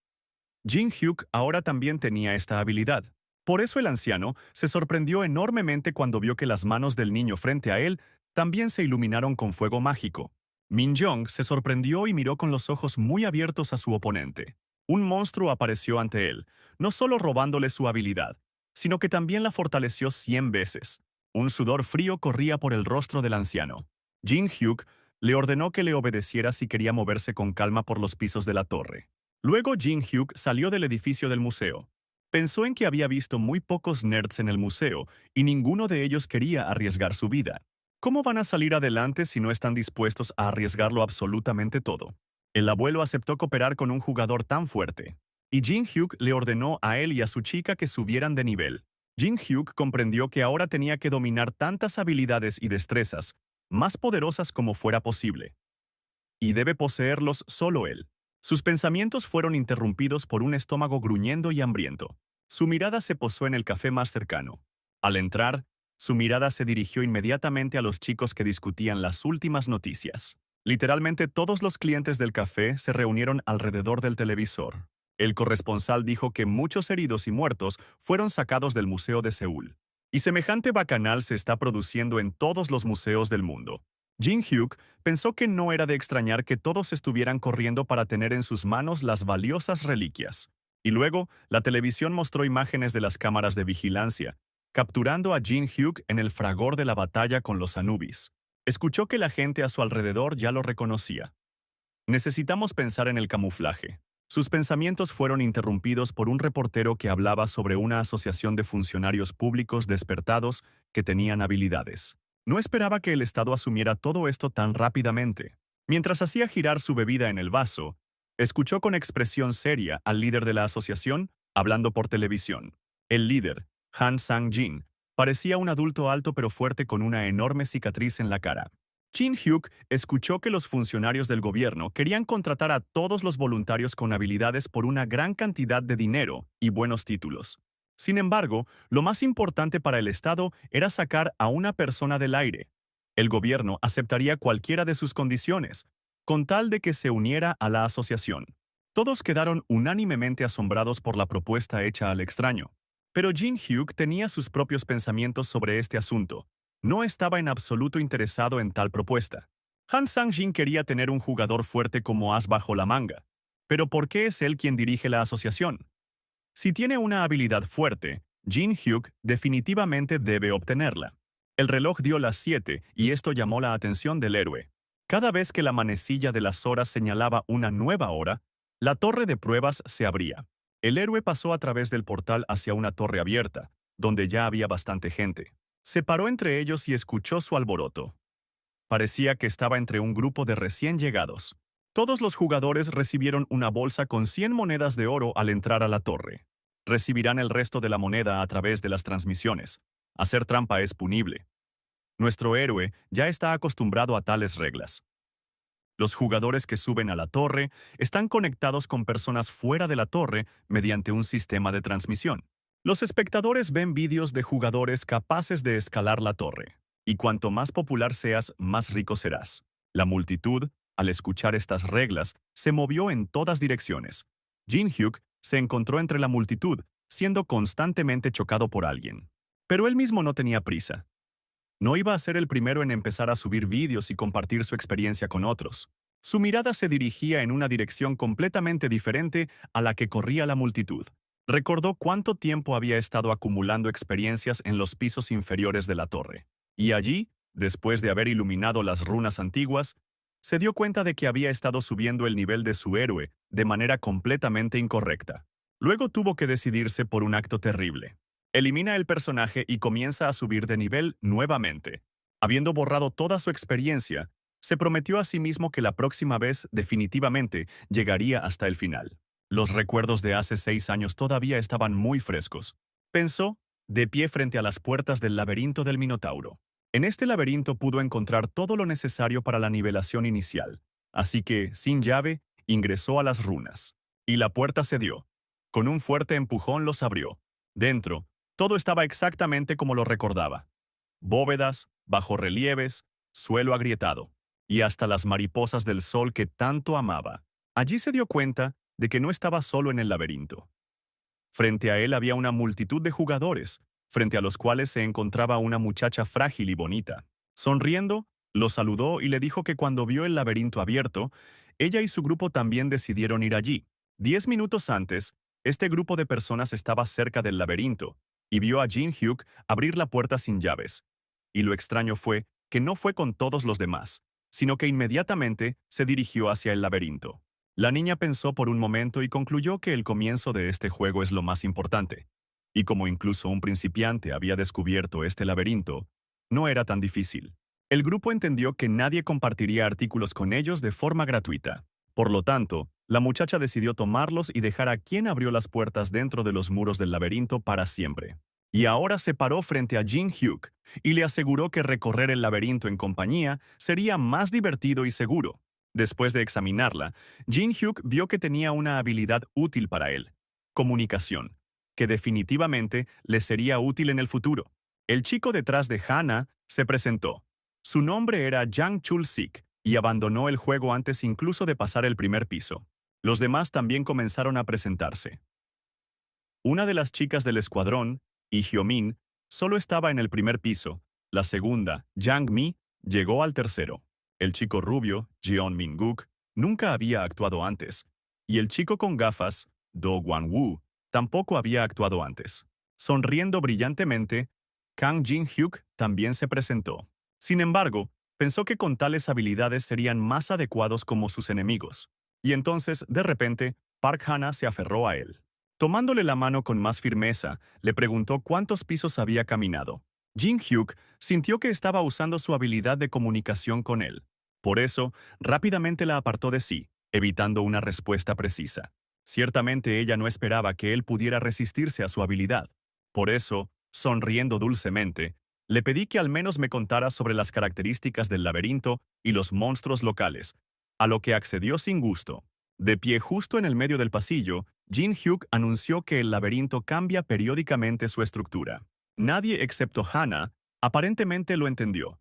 Jin Hyuk ahora también tenía esta habilidad. Por eso el anciano se sorprendió enormemente cuando vio que las manos del niño frente a él también se iluminaron con fuego mágico. Min Jong se sorprendió y miró con los ojos muy abiertos a su oponente. Un monstruo apareció ante él, no solo robándole su habilidad, sino que también la fortaleció 100 veces. Un sudor frío corría por el rostro del anciano. Jin Hyuk le ordenó que le obedeciera si quería moverse con calma por los pisos de la torre. Luego Jin Hyuk salió del edificio del museo. Pensó en que había visto muy pocos nerds en el museo y ninguno de ellos quería arriesgar su vida. ¿Cómo van a salir adelante si no están dispuestos a arriesgarlo absolutamente todo? El abuelo aceptó cooperar con un jugador tan fuerte, y Jin Hyuk le ordenó a él y a su chica que subieran de nivel. Jin Hyuk comprendió que ahora tenía que dominar tantas habilidades y destrezas, más poderosas como fuera posible. Y debe poseerlos solo él. Sus pensamientos fueron interrumpidos por un estómago gruñendo y hambriento. Su mirada se posó en el café más cercano. Al entrar, su mirada se dirigió inmediatamente a los chicos que discutían las últimas noticias. Literalmente todos los clientes del café se reunieron alrededor del televisor. El corresponsal dijo que muchos heridos y muertos fueron sacados del Museo de Seúl. Y semejante bacanal se está produciendo en todos los museos del mundo. Jin Hyuk pensó que no era de extrañar que todos estuvieran corriendo para tener en sus manos las valiosas reliquias. Y luego, la televisión mostró imágenes de las cámaras de vigilancia, capturando a Jin Hyuk en el fragor de la batalla con los Anubis. Escuchó que la gente a su alrededor ya lo reconocía. Necesitamos pensar en el camuflaje. Sus pensamientos fueron interrumpidos por un reportero que hablaba sobre una asociación de funcionarios públicos despertados que tenían habilidades. No esperaba que el Estado asumiera todo esto tan rápidamente. Mientras hacía girar su bebida en el vaso, escuchó con expresión seria al líder de la asociación hablando por televisión. El líder, Han Sang-jin, parecía un adulto alto pero fuerte con una enorme cicatriz en la cara. Jin Hyuk escuchó que los funcionarios del gobierno querían contratar a todos los voluntarios con habilidades por una gran cantidad de dinero y buenos títulos. Sin embargo, lo más importante para el Estado era sacar a una persona del aire. El gobierno aceptaría cualquiera de sus condiciones, con tal de que se uniera a la asociación. Todos quedaron unánimemente asombrados por la propuesta hecha al extraño. Pero Jin Hyuk tenía sus propios pensamientos sobre este asunto. No estaba en absoluto interesado en tal propuesta. Han Sang-jin quería tener un jugador fuerte como as bajo la manga. Pero ¿por qué es él quien dirige la asociación? Si tiene una habilidad fuerte, Jin Hyuk definitivamente debe obtenerla. El reloj dio las 7 y esto llamó la atención del héroe. Cada vez que la manecilla de las horas señalaba una nueva hora, la torre de pruebas se abría. El héroe pasó a través del portal hacia una torre abierta, donde ya había bastante gente. Se paró entre ellos y escuchó su alboroto. Parecía que estaba entre un grupo de recién llegados. Todos los jugadores recibieron una bolsa con 100 monedas de oro al entrar a la torre. Recibirán el resto de la moneda a través de las transmisiones. Hacer trampa es punible. Nuestro héroe ya está acostumbrado a tales reglas. Los jugadores que suben a la torre están conectados con personas fuera de la torre mediante un sistema de transmisión. Los espectadores ven vídeos de jugadores capaces de escalar la torre. Y cuanto más popular seas, más rico serás. La multitud, al escuchar estas reglas, se movió en todas direcciones. Jin Hyuk se encontró entre la multitud, siendo constantemente chocado por alguien. Pero él mismo no tenía prisa. No iba a ser el primero en empezar a subir vídeos y compartir su experiencia con otros. Su mirada se dirigía en una dirección completamente diferente a la que corría la multitud. Recordó cuánto tiempo había estado acumulando experiencias en los pisos inferiores de la torre. Y allí, después de haber iluminado las runas antiguas, se dio cuenta de que había estado subiendo el nivel de su héroe de manera completamente incorrecta. Luego tuvo que decidirse por un acto terrible. Elimina el personaje y comienza a subir de nivel nuevamente. Habiendo borrado toda su experiencia, se prometió a sí mismo que la próxima vez definitivamente llegaría hasta el final. Los recuerdos de hace 6 años todavía estaban muy frescos. Pensó, de pie frente a las puertas del laberinto del Minotauro. En este laberinto pudo encontrar todo lo necesario para la nivelación inicial, así que, sin llave, ingresó a las runas. Y la puerta cedió. Con un fuerte empujón los abrió. Dentro, todo estaba exactamente como lo recordaba. Bóvedas, bajorrelieves, suelo agrietado, y hasta las mariposas del sol que tanto amaba. Allí se dio cuenta de que no estaba solo en el laberinto. Frente a él había una multitud de jugadores, frente a los cuales se encontraba una muchacha frágil y bonita. Sonriendo, lo saludó y le dijo que cuando vio el laberinto abierto, ella y su grupo también decidieron ir allí. 10 minutos antes, este grupo de personas estaba cerca del laberinto y vio a Jin Hyuk abrir la puerta sin llaves. Y lo extraño fue que no fue con todos los demás, sino que inmediatamente se dirigió hacia el laberinto. La niña pensó por un momento y concluyó que el comienzo de este juego es lo más importante. Y como incluso un principiante había descubierto este laberinto, no era tan difícil. El grupo entendió que nadie compartiría artículos con ellos de forma gratuita. Por lo tanto, la muchacha decidió tomarlos y dejar a quien abrió las puertas dentro de los muros del laberinto para siempre. Y ahora se paró frente a Jin Hyuk y le aseguró que recorrer el laberinto en compañía sería más divertido y seguro. Después de examinarla, Jin Hyuk vio que tenía una habilidad útil para él: comunicación, que definitivamente le sería útil en el futuro. El chico detrás de Hana se presentó. Su nombre era Jang Chul-sik y abandonó el juego antes incluso de pasar el primer piso. Los demás también comenzaron a presentarse. Una de las chicas del escuadrón, Lee Hyo-min, solo estaba en el primer piso. La segunda, Jang Mi, llegó al tercero. El chico rubio, Jeon Min-guk, nunca había actuado antes. Y el chico con gafas, Do Wan-woo, tampoco había actuado antes. Sonriendo brillantemente, Kang Jin-hyuk también se presentó. Sin embargo, pensó que con tales habilidades serían más adecuados como sus enemigos. Y entonces, de repente, Park Hana se aferró a él. Tomándole la mano con más firmeza, le preguntó cuántos pisos había caminado. Jin Hyuk sintió que estaba usando su habilidad de comunicación con él. Por eso, rápidamente la apartó de sí, evitando una respuesta precisa. Ciertamente ella no esperaba que él pudiera resistirse a su habilidad. Por eso, sonriendo dulcemente, le pedí que al menos me contara sobre las características del laberinto y los monstruos locales, a lo que accedió sin gusto. De pie justo en el medio del pasillo, Jin Hyuk anunció que el laberinto cambia periódicamente su estructura. Nadie excepto Hana aparentemente lo entendió.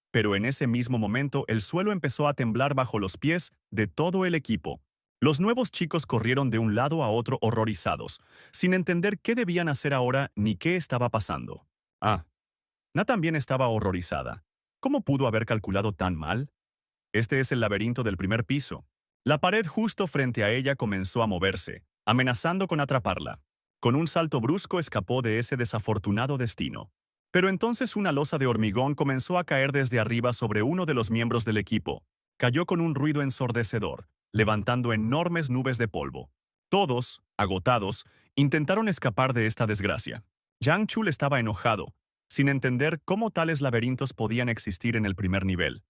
Pero en ese mismo momento el suelo empezó a temblar bajo los pies de todo el equipo. Los nuevos chicos corrieron de un lado a otro horrorizados, sin entender qué debían hacer ahora ni qué estaba pasando. Na también estaba horrorizada. ¿Cómo pudo haber calculado tan mal? Este es el laberinto del primer piso. La pared justo frente a ella comenzó a moverse, amenazando con atraparla. Con un salto brusco escapó de ese desafortunado destino. Pero entonces una losa de hormigón comenzó a caer desde arriba sobre uno de los miembros del equipo. Cayó con un ruido ensordecedor, levantando enormes nubes de polvo. Todos, agotados, intentaron escapar de esta desgracia. Yang Chul estaba enojado, sin entender cómo tales laberintos podían existir en el primer nivel.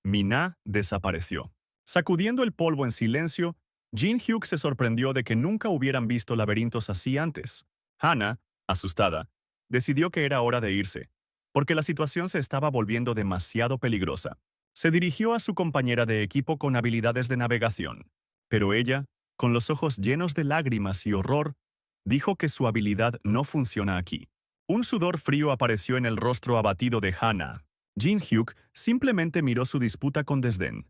Mina desapareció. Sacudiendo el polvo en silencio, Jin Hyuk se sorprendió de que nunca hubieran visto laberintos así antes. Hana, asustada, decidió que era hora de irse, porque la situación se estaba volviendo demasiado peligrosa. Se dirigió a su compañera de equipo con habilidades de navegación, pero ella, con los ojos llenos de lágrimas y horror, dijo que su habilidad no funciona aquí. Un sudor frío apareció en el rostro abatido de Hana. Jin Hyuk simplemente miró su disputa con desdén.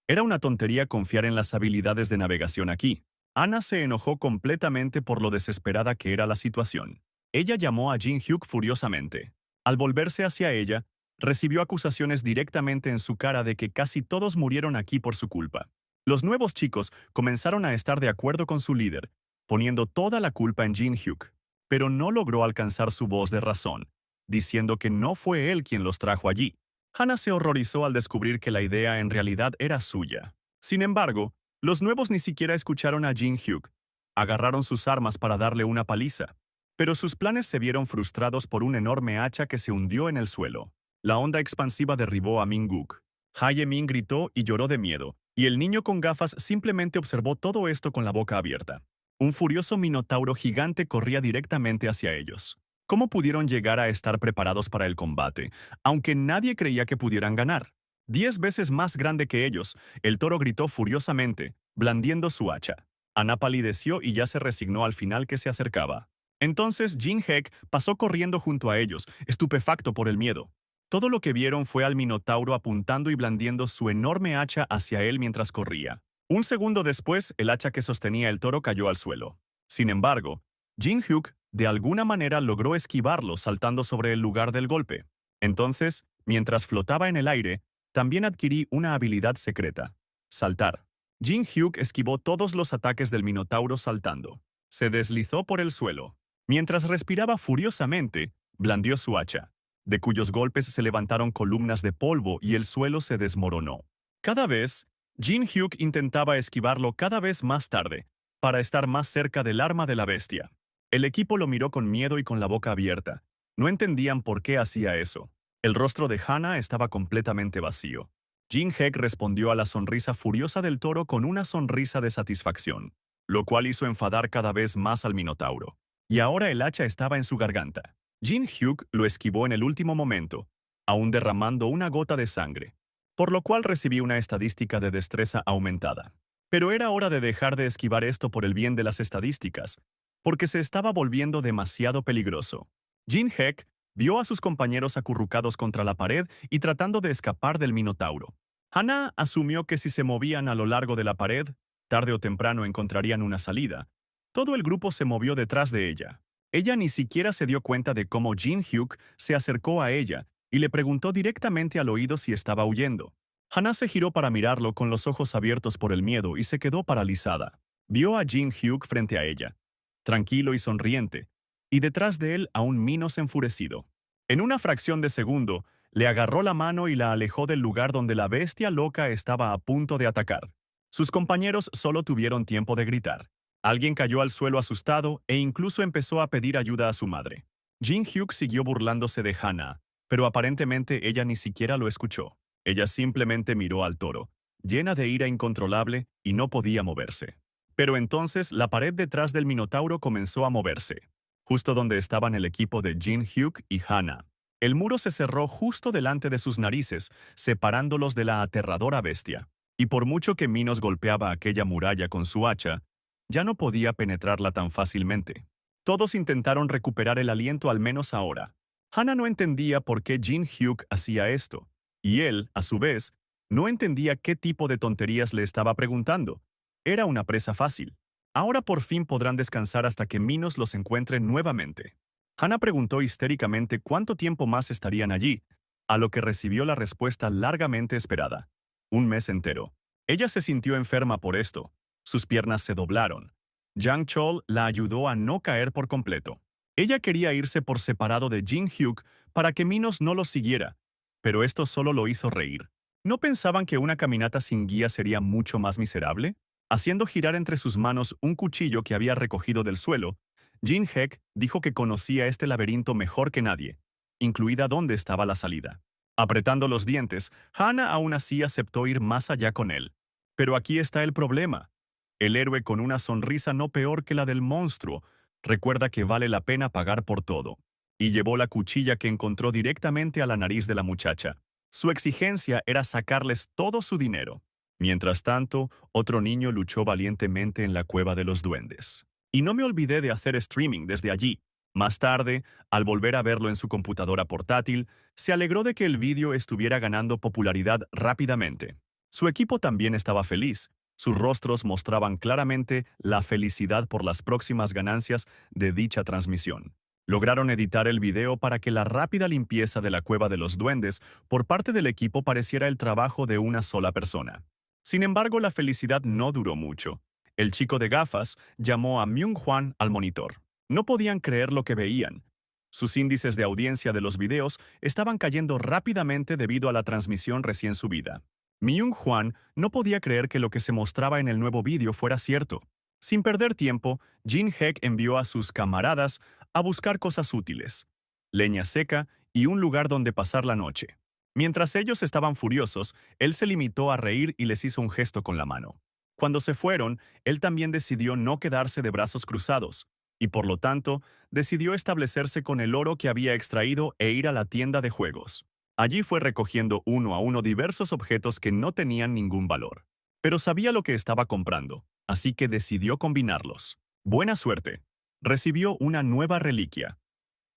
Era una tontería confiar en las habilidades de navegación aquí. Ana se enojó completamente por lo desesperada que era la situación. Ella llamó a Jin Hyuk furiosamente. Al volverse hacia ella, recibió acusaciones directamente en su cara de que casi todos murieron aquí por su culpa. Los nuevos chicos comenzaron a estar de acuerdo con su líder, poniendo toda la culpa en Jin Hyuk, pero no logró alcanzar su voz de razón, diciendo que no fue él quien los trajo allí. Hana se horrorizó al descubrir que la idea en realidad era suya. Sin embargo, los nuevos ni siquiera escucharon a Jin Hyuk. Agarraron sus armas para darle una paliza. Pero sus planes se vieron frustrados por un enorme hacha que se hundió en el suelo. La onda expansiva derribó a Minguk. Haye Min gritó y lloró de miedo, y el niño con gafas simplemente observó todo esto con la boca abierta. Un furioso minotauro gigante corría directamente hacia ellos. ¿Cómo pudieron llegar a estar preparados para el combate, aunque nadie creía que pudieran ganar? 10 veces más grande que ellos, el toro gritó furiosamente, blandiendo su hacha. Ana palideció y ya se resignó al final que se acercaba. Entonces Jin Hek pasó corriendo junto a ellos, estupefacto por el miedo. Todo lo que vieron fue al minotauro apuntando y blandiendo su enorme hacha hacia él mientras corría. Un segundo después, el hacha que sostenía el toro cayó al suelo. Sin embargo, Jin Hyuk de alguna manera logró esquivarlo saltando sobre el lugar del golpe. Entonces, mientras flotaba en el aire, también adquirí una habilidad secreta: saltar. Jin Hyuk esquivó todos los ataques del minotauro saltando. Se deslizó por el suelo. Mientras respiraba furiosamente, blandió su hacha, de cuyos golpes se levantaron columnas de polvo y el suelo se desmoronó. Cada vez, Jin Hyuk intentaba esquivarlo cada vez más tarde, para estar más cerca del arma de la bestia. El equipo lo miró con miedo y con la boca abierta. No entendían por qué hacía eso. El rostro de Hana estaba completamente vacío. Jin Hek respondió a la sonrisa furiosa del toro con una sonrisa de satisfacción, lo cual hizo enfadar cada vez más al minotauro. Y ahora el hacha estaba en su garganta. Jin Hyuk lo esquivó en el último momento, aún derramando una gota de sangre, por lo cual recibí una estadística de destreza aumentada. Pero era hora de dejar de esquivar esto por el bien de las estadísticas, porque se estaba volviendo demasiado peligroso. Jin Hek vio a sus compañeros acurrucados contra la pared y tratando de escapar del minotauro. Hana asumió que si se movían a lo largo de la pared, tarde o temprano encontrarían una salida. Todo el grupo se movió detrás de ella. Ella ni siquiera se dio cuenta de cómo Jin Hyuk se acercó a ella y le preguntó directamente al oído si estaba huyendo. Hana se giró para mirarlo con los ojos abiertos por el miedo y se quedó paralizada. Vio a Jin Hyuk frente a ella, tranquilo y sonriente, y detrás de él a un Minos enfurecido. En una fracción de segundo, le agarró la mano y la alejó del lugar donde la bestia loca estaba a punto de atacar. Sus compañeros solo tuvieron tiempo de gritar. Alguien cayó al suelo asustado e incluso empezó a pedir ayuda a su madre. Jin Hyuk siguió burlándose de Hana, pero aparentemente ella ni siquiera lo escuchó. Ella simplemente miró al toro, llena de ira incontrolable, y no podía moverse. Pero entonces la pared detrás del minotauro comenzó a moverse, justo donde estaban el equipo de Jin Hyuk y Hana. El muro se cerró justo delante de sus narices, separándolos de la aterradora bestia. Y por mucho que Minos golpeaba aquella muralla con su hacha, ya no podía penetrarla tan fácilmente. Todos intentaron recuperar el aliento al menos ahora. Hana no entendía por qué Jin Hyuk hacía esto, y él, a su vez, no entendía qué tipo de tonterías le estaba preguntando. Era una presa fácil. Ahora por fin podrán descansar hasta que Minos los encuentre nuevamente. Hana preguntó histéricamente cuánto tiempo más estarían allí, a lo que recibió la respuesta largamente esperada. un mes entero. Ella se sintió enferma por esto. Sus piernas se doblaron. Jang Chol la ayudó a no caer por completo. Ella quería irse por separado de Jin Hyuk para que Minos no los siguiera, pero esto solo lo hizo reír. ¿No pensaban que una caminata sin guía sería mucho más miserable? Haciendo girar entre sus manos un cuchillo que había recogido del suelo, Jin Hek dijo que conocía este laberinto mejor que nadie, incluida dónde estaba la salida. Apretando los dientes, Hana aún así aceptó ir más allá con él. Pero aquí está el problema. El héroe con una sonrisa no peor que la del monstruo recuerda que vale la pena pagar por todo. Y llevó la cuchilla que encontró directamente a la nariz de la muchacha. Su exigencia era sacarles todo su dinero. Mientras tanto, otro niño luchó valientemente en la cueva de los duendes. Y no me olvidé de hacer streaming desde allí. Más tarde, al volver a verlo en su computadora portátil, se alegró de que el vídeo estuviera ganando popularidad rápidamente. Su equipo también estaba feliz. Sus rostros mostraban claramente la felicidad por las próximas ganancias de dicha transmisión. Lograron editar el video para que la rápida limpieza de la cueva de los duendes por parte del equipo pareciera el trabajo de una sola persona. Sin embargo, la felicidad no duró mucho. El chico de gafas llamó a Myung-hwan al monitor. No podían creer lo que veían. Sus índices de audiencia de los videos estaban cayendo rápidamente debido a la transmisión recién subida. Myung-hwan no podía creer que lo que se mostraba en el nuevo vídeo fuera cierto. Sin perder tiempo, Jin Hek envió a sus camaradas a buscar cosas útiles, leña seca y un lugar donde pasar la noche. Mientras ellos estaban furiosos, él se limitó a reír y les hizo un gesto con la mano. Cuando se fueron, él también decidió no quedarse de brazos cruzados, y por lo tanto, decidió establecerse con el oro que había extraído e ir a la tienda de juegos. Allí fue recogiendo uno a uno diversos objetos que no tenían ningún valor. Pero sabía lo que estaba comprando, así que decidió combinarlos. Buena suerte. Recibió una nueva reliquia,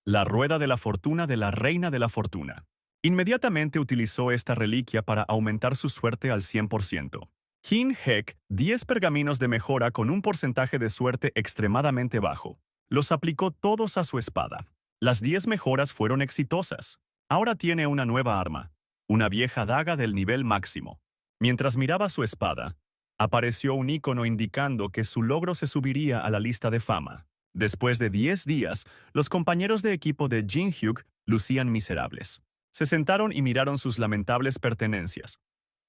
la Rueda de la Fortuna de la Reina de la Fortuna. Inmediatamente utilizó esta reliquia para aumentar su suerte al 100%. Jin Hek, 10 pergaminos de mejora con un porcentaje de suerte extremadamente bajo. Los aplicó todos a su espada. Las 10 mejoras fueron exitosas. Ahora tiene una nueva arma, una vieja daga del nivel máximo. Mientras miraba su espada, apareció un icono indicando que su logro se subiría a la lista de fama. Después de 10 días, los compañeros de equipo de Jin Hyuk lucían miserables. Se sentaron y miraron sus lamentables pertenencias.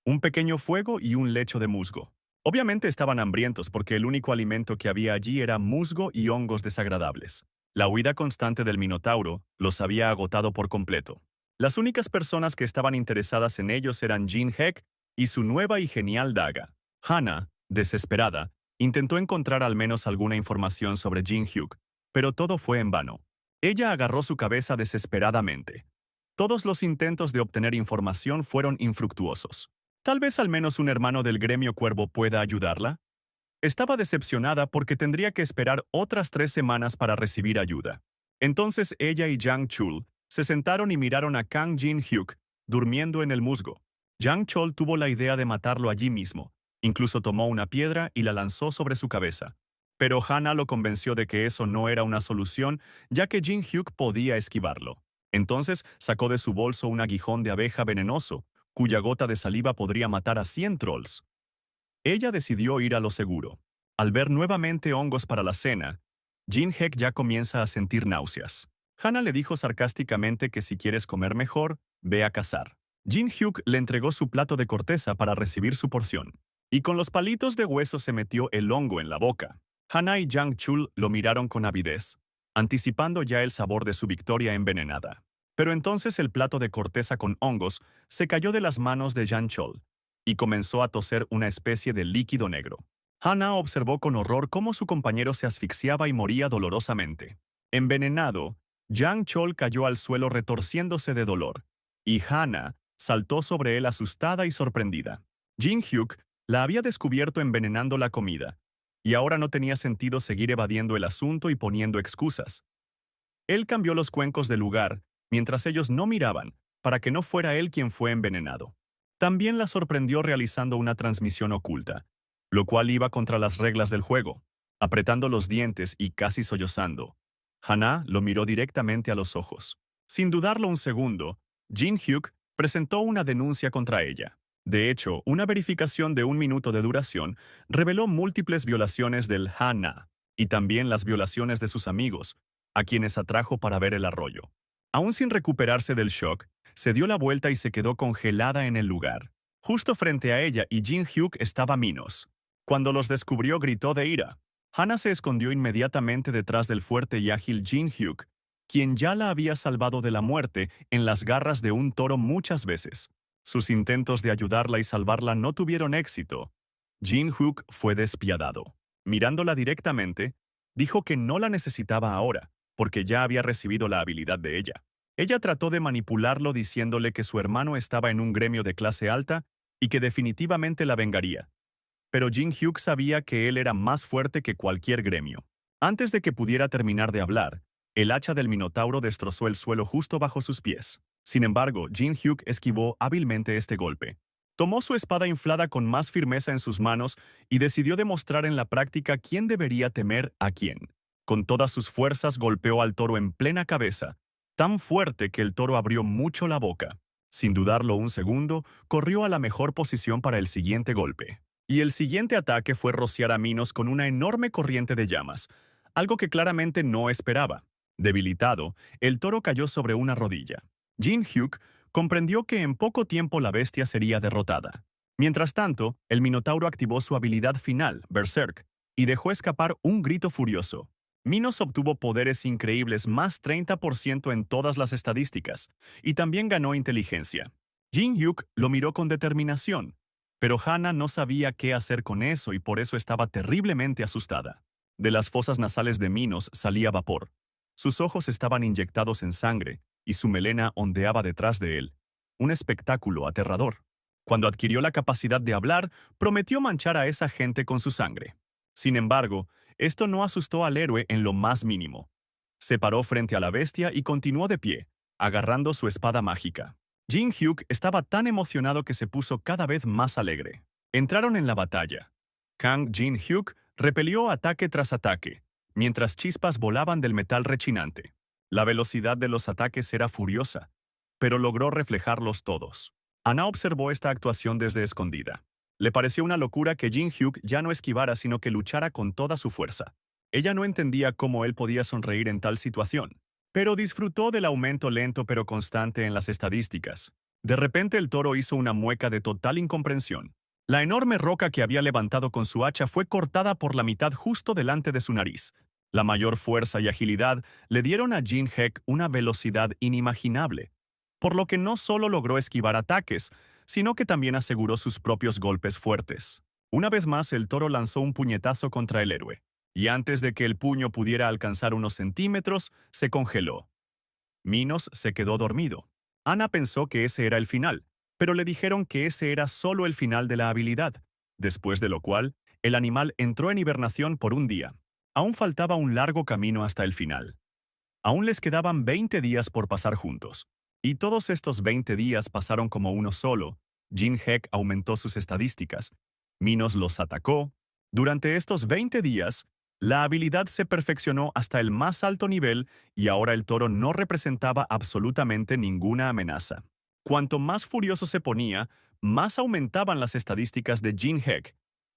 Un pequeño fuego y un lecho de musgo. Obviamente estaban hambrientos porque el único alimento que había allí era musgo y hongos desagradables. La huida constante del Minotauro los había agotado por completo. Las únicas personas que estaban interesadas en ellos eran Jin Hek y su nueva y genial daga. Hana, desesperada, intentó encontrar al menos alguna información sobre Jin Hyuk, pero todo fue en vano. Ella agarró su cabeza desesperadamente. Todos los intentos de obtener información fueron infructuosos. Tal vez al menos un hermano del gremio Cuervo pueda ayudarla. Estaba decepcionada porque tendría que esperar otras 3 semanas para recibir ayuda. Entonces ella y Jang Chul se sentaron y miraron a Kang Jin Hyuk durmiendo en el musgo. Jang Chol tuvo la idea de matarlo allí mismo. Incluso tomó una piedra y la lanzó sobre su cabeza. Pero Hana lo convenció de que eso no era una solución, ya que Jin Hyuk podía esquivarlo. Entonces sacó de su bolso un aguijón de abeja venenoso, cuya gota de saliva podría matar a 100 trolls. Ella decidió ir a lo seguro. Al ver nuevamente hongos para la cena, Jin Hek ya comienza a sentir náuseas. Hana le dijo sarcásticamente que si quieres comer mejor, ve a cazar. Jin Hyuk le entregó su plato de corteza para recibir su porción. Y con los palitos de hueso se metió el hongo en la boca. Hana y Jang Chul lo miraron con avidez, anticipando ya el sabor de su victoria envenenada. Pero entonces el plato de corteza con hongos se cayó de las manos de Jang Chul y comenzó a toser una especie de líquido negro. Hana observó con horror cómo su compañero se asfixiaba y moría dolorosamente. Envenenado, Jang Chol cayó al suelo retorciéndose de dolor, y Hana saltó sobre él asustada y sorprendida. Jin Hyuk la había descubierto envenenando la comida, y ahora no tenía sentido seguir evadiendo el asunto y poniendo excusas. Él cambió los cuencos de lugar, mientras ellos no miraban, para que no fuera él quien fue envenenado. También la sorprendió realizando una transmisión oculta, lo cual iba contra las reglas del juego. Apretando los dientes y casi sollozando, Hana lo miró directamente a los ojos. Sin dudarlo un segundo, Jin Hyuk presentó una denuncia contra ella. De hecho, una verificación de 1 minuto de duración reveló múltiples violaciones del Hana y también las violaciones de sus amigos, a quienes atrajo para ver el arroyo. Aún sin recuperarse del shock, se dio la vuelta y se quedó congelada en el lugar. Justo frente a ella y Jin Hyuk estaba Minos. Cuando los descubrió, gritó de ira. Hana se escondió inmediatamente detrás del fuerte y ágil Jin Hyuk, quien ya la había salvado de la muerte en las garras de un toro muchas veces. Sus intentos de ayudarla y salvarla no tuvieron éxito. Jin Hyuk fue despiadado. Mirándola directamente, dijo que no la necesitaba ahora, porque ya había recibido la habilidad de ella. Ella trató de manipularlo diciéndole que su hermano estaba en un gremio de clase alta y que definitivamente la vengaría. Pero Jin Hyuk sabía que él era más fuerte que cualquier gremio. Antes de que pudiera terminar de hablar, el hacha del Minotauro destrozó el suelo justo bajo sus pies. Sin embargo, Jin Hyuk esquivó hábilmente este golpe. Tomó su espada inflada con más firmeza en sus manos y decidió demostrar en la práctica quién debería temer a quién. Con todas sus fuerzas golpeó al toro en plena cabeza, tan fuerte que el toro abrió mucho la boca. Sin dudarlo un segundo, corrió a la mejor posición para el siguiente golpe. Y el siguiente ataque fue rociar a Minos con una enorme corriente de llamas, algo que claramente no esperaba. Debilitado, el toro cayó sobre una rodilla. Jin Hyuk comprendió que en poco tiempo la bestia sería derrotada. Mientras tanto, el Minotauro activó su habilidad final, Berserk, y dejó escapar un grito furioso. Minos obtuvo poderes increíbles más 30% en todas las estadísticas, y también ganó inteligencia. Jin Hyuk lo miró con determinación, pero Hana no sabía qué hacer con eso y por eso estaba terriblemente asustada. De las fosas nasales de Minos salía vapor. Sus ojos estaban inyectados en sangre, y su melena ondeaba detrás de él. Un espectáculo aterrador. Cuando adquirió la capacidad de hablar, prometió manchar a esa gente con su sangre. Sin embargo, esto no asustó al héroe en lo más mínimo. Se paró frente a la bestia y continuó de pie, agarrando su espada mágica. Jin Hyuk estaba tan emocionado que se puso cada vez más alegre. Entraron en la batalla. Kang Jin Hyuk repelió ataque tras ataque, mientras chispas volaban del metal rechinante. La velocidad de los ataques era furiosa, pero logró reflejarlos todos. Ana observó esta actuación desde escondida. Le pareció una locura que Jin Hyuk ya no esquivara sino que luchara con toda su fuerza. Ella no entendía cómo él podía sonreír en tal situación, pero disfrutó del aumento lento pero constante en las estadísticas. De repente el toro hizo una mueca de total incomprensión. La enorme roca que había levantado con su hacha fue cortada por la mitad justo delante de su nariz. La mayor fuerza y agilidad le dieron a Jin Hyuk una velocidad inimaginable, por lo que no solo logró esquivar ataques, sino que también aseguró sus propios golpes fuertes. Una vez más, el toro lanzó un puñetazo contra el héroe, y antes de que el puño pudiera alcanzar unos centímetros, se congeló. Minos se quedó dormido. Ana pensó que ese era el final, pero le dijeron que ese era solo el final de la habilidad, después de lo cual, el animal entró en hibernación por un día. Aún faltaba un largo camino hasta el final. Aún les quedaban 20 días por pasar juntos. Y todos estos 20 días pasaron como uno solo. Jin Hyuk aumentó sus estadísticas. Minos los atacó. Durante estos 20 días, la habilidad se perfeccionó hasta el más alto nivel y ahora el toro no representaba absolutamente ninguna amenaza. Cuanto más furioso se ponía, más aumentaban las estadísticas de Jin Hyuk,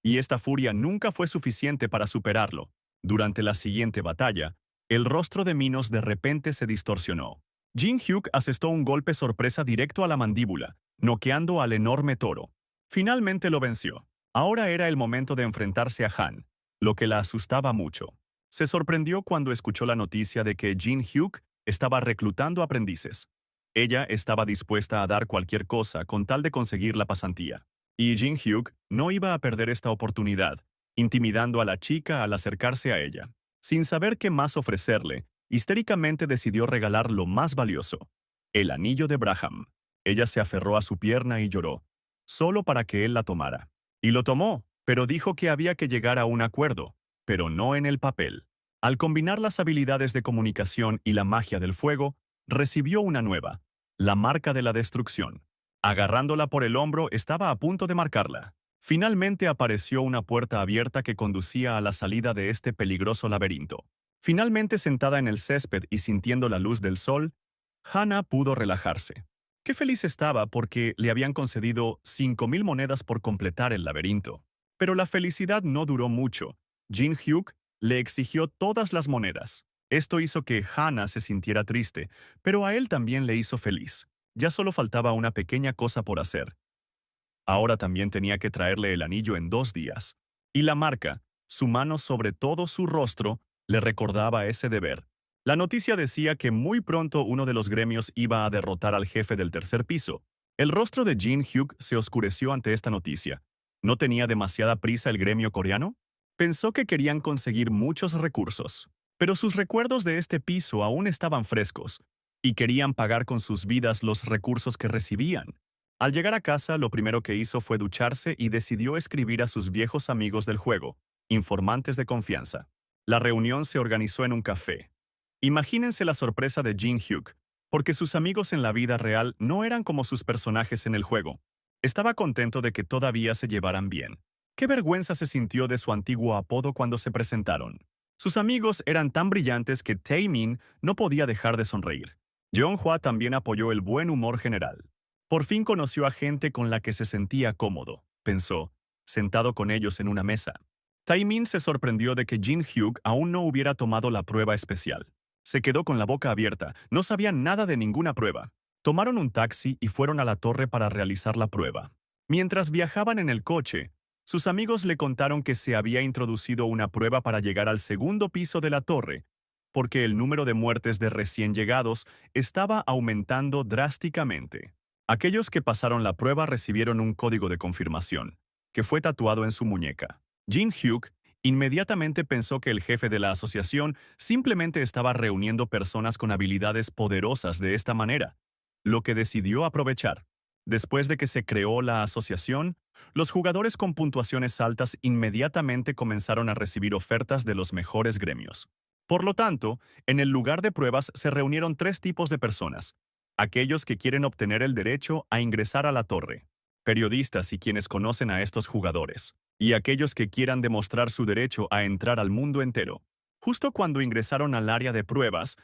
y esta furia nunca fue suficiente para superarlo. Durante la siguiente batalla, el rostro de Minos de repente se distorsionó. Jin Hyuk asestó un golpe sorpresa directo a la mandíbula, noqueando al enorme toro. Finalmente lo venció. Ahora era el momento de enfrentarse a Han, lo que la asustaba mucho. Se sorprendió cuando escuchó la noticia de que Jin Hyuk estaba reclutando aprendices. Ella estaba dispuesta a dar cualquier cosa con tal de conseguir la pasantía. Y Jin Hyuk no iba a perder esta oportunidad, intimidando a la chica al acercarse a ella. Sin saber qué más ofrecerle, histéricamente decidió regalar lo más valioso, el anillo de Braham. Ella se aferró a su pierna y lloró, solo para que él la tomara. Y lo tomó, pero dijo que había que llegar a un acuerdo, pero no en el papel. Al combinar las habilidades de comunicación y la magia del fuego, recibió una nueva, la marca de la destrucción. Agarrándola por el hombro, estaba a punto de marcarla. Finalmente apareció una puerta abierta que conducía a la salida de este peligroso laberinto. Finalmente sentada en el césped y sintiendo la luz del sol, Hana pudo relajarse. Qué feliz estaba porque le habían concedido 5.000 monedas por completar el laberinto. Pero la felicidad no duró mucho. Jin Hyuk le exigió todas las monedas. Esto hizo que Hana se sintiera triste, pero a él también le hizo feliz. Ya solo faltaba una pequeña cosa por hacer. Ahora también tenía que traerle el anillo en 2 días. Y la marca, su mano sobre todo su rostro, le recordaba ese deber. La noticia decía que muy pronto uno de los gremios iba a derrotar al jefe del tercer piso. El rostro de Jin Hyuk se oscureció ante esta noticia. ¿No tenía demasiada prisa el gremio coreano? Pensó que querían conseguir muchos recursos. Pero sus recuerdos de este piso aún estaban frescos, y querían pagar con sus vidas los recursos que recibían. Al llegar a casa, lo primero que hizo fue ducharse y decidió escribir a sus viejos amigos del juego, informantes de confianza. La reunión se organizó en un café. Imagínense la sorpresa de Jin Hyuk, porque sus amigos en la vida real no eran como sus personajes en el juego. Estaba contento de que todavía se llevaran bien. Qué vergüenza se sintió de su antiguo apodo cuando se presentaron. Sus amigos eran tan brillantes que Taemin no podía dejar de sonreír. Jeonghwa también apoyó el buen humor general. Por fin conoció a gente con la que se sentía cómodo, pensó, sentado con ellos en una mesa. Taemin se sorprendió de que Jin Hyuk aún no hubiera tomado la prueba especial. Se quedó con la boca abierta, no sabía nada de ninguna prueba. Tomaron un taxi y fueron a la torre para realizar la prueba. Mientras viajaban en el coche, sus amigos le contaron que se había introducido una prueba para llegar al segundo piso de la torre, porque el número de muertes de recién llegados estaba aumentando drásticamente. Aquellos que pasaron la prueba recibieron un código de confirmación, que fue tatuado en su muñeca. Jin Hyuk inmediatamente pensó que el jefe de la asociación simplemente estaba reuniendo personas con habilidades poderosas de esta manera, lo que decidió aprovechar. Después de que se creó la asociación, los jugadores con puntuaciones altas inmediatamente comenzaron a recibir ofertas de los mejores gremios. Por lo tanto, en el lugar de pruebas se reunieron 3 tipos de personas: aquellos que quieren obtener el derecho a ingresar a la torre, periodistas y quienes conocen a estos jugadores, y aquellos que quieran demostrar su derecho a entrar al mundo entero. Justo cuando ingresaron al área de pruebas,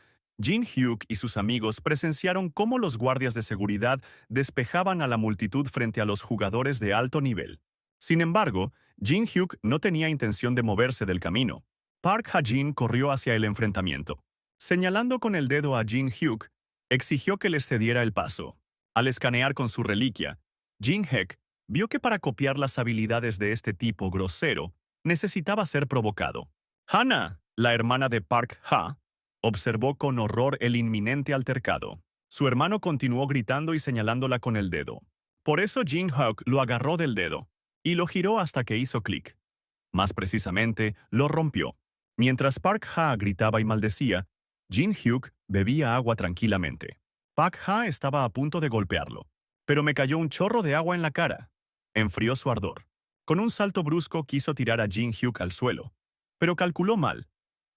Jin Hyuk y sus amigos presenciaron cómo los guardias de seguridad despejaban a la multitud frente a los jugadores de alto nivel. Sin embargo, Jin Hyuk no tenía intención de moverse del camino. Park Ha-jin corrió hacia el enfrentamiento. Señalando con el dedo a Jin Hyuk, exigió que les cediera el paso. Al escanear con su reliquia, Jin Hek vio que para copiar las habilidades de este tipo grosero, necesitaba ser provocado. Hana, la hermana de Park Ha, observó con horror el inminente altercado. Su hermano continuó gritando y señalándola con el dedo. Por eso Jin Hyuk lo agarró del dedo y lo giró hasta que hizo clic. Más precisamente, lo rompió. Mientras Park Ha gritaba y maldecía, Jin Hyuk bebía agua tranquilamente. Park Ha estaba a punto de golpearlo, pero me cayó un chorro de agua en la cara. Enfrió su ardor. Con un salto brusco quiso tirar a Jin Hyuk al suelo, pero calculó mal.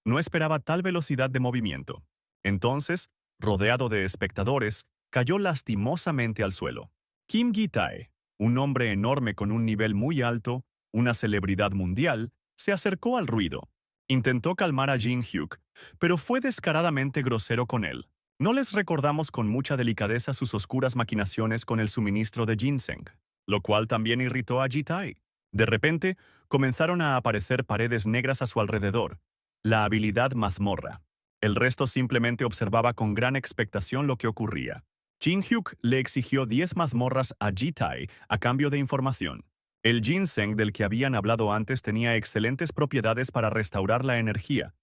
No esperaba tal velocidad de movimiento. Entonces, rodeado de espectadores, cayó lastimosamente al suelo. Kim Gi-tae, un hombre enorme con un nivel muy alto, una celebridad mundial, se acercó al ruido. Intentó calmar a Jin Hyuk, pero fue descaradamente grosero con él. No les recordamos con mucha delicadeza sus oscuras maquinaciones con el suministro de ginseng, lo cual también irritó a Ji-tae. De repente, comenzaron a aparecer paredes negras a su alrededor. La habilidad mazmorra. El resto simplemente observaba con gran expectación lo que ocurría. Jin Hyuk le exigió 10 mazmorras a Ji-tae a cambio de información. El ginseng del que habían hablado antes tenía excelentes propiedades para restaurar la energía,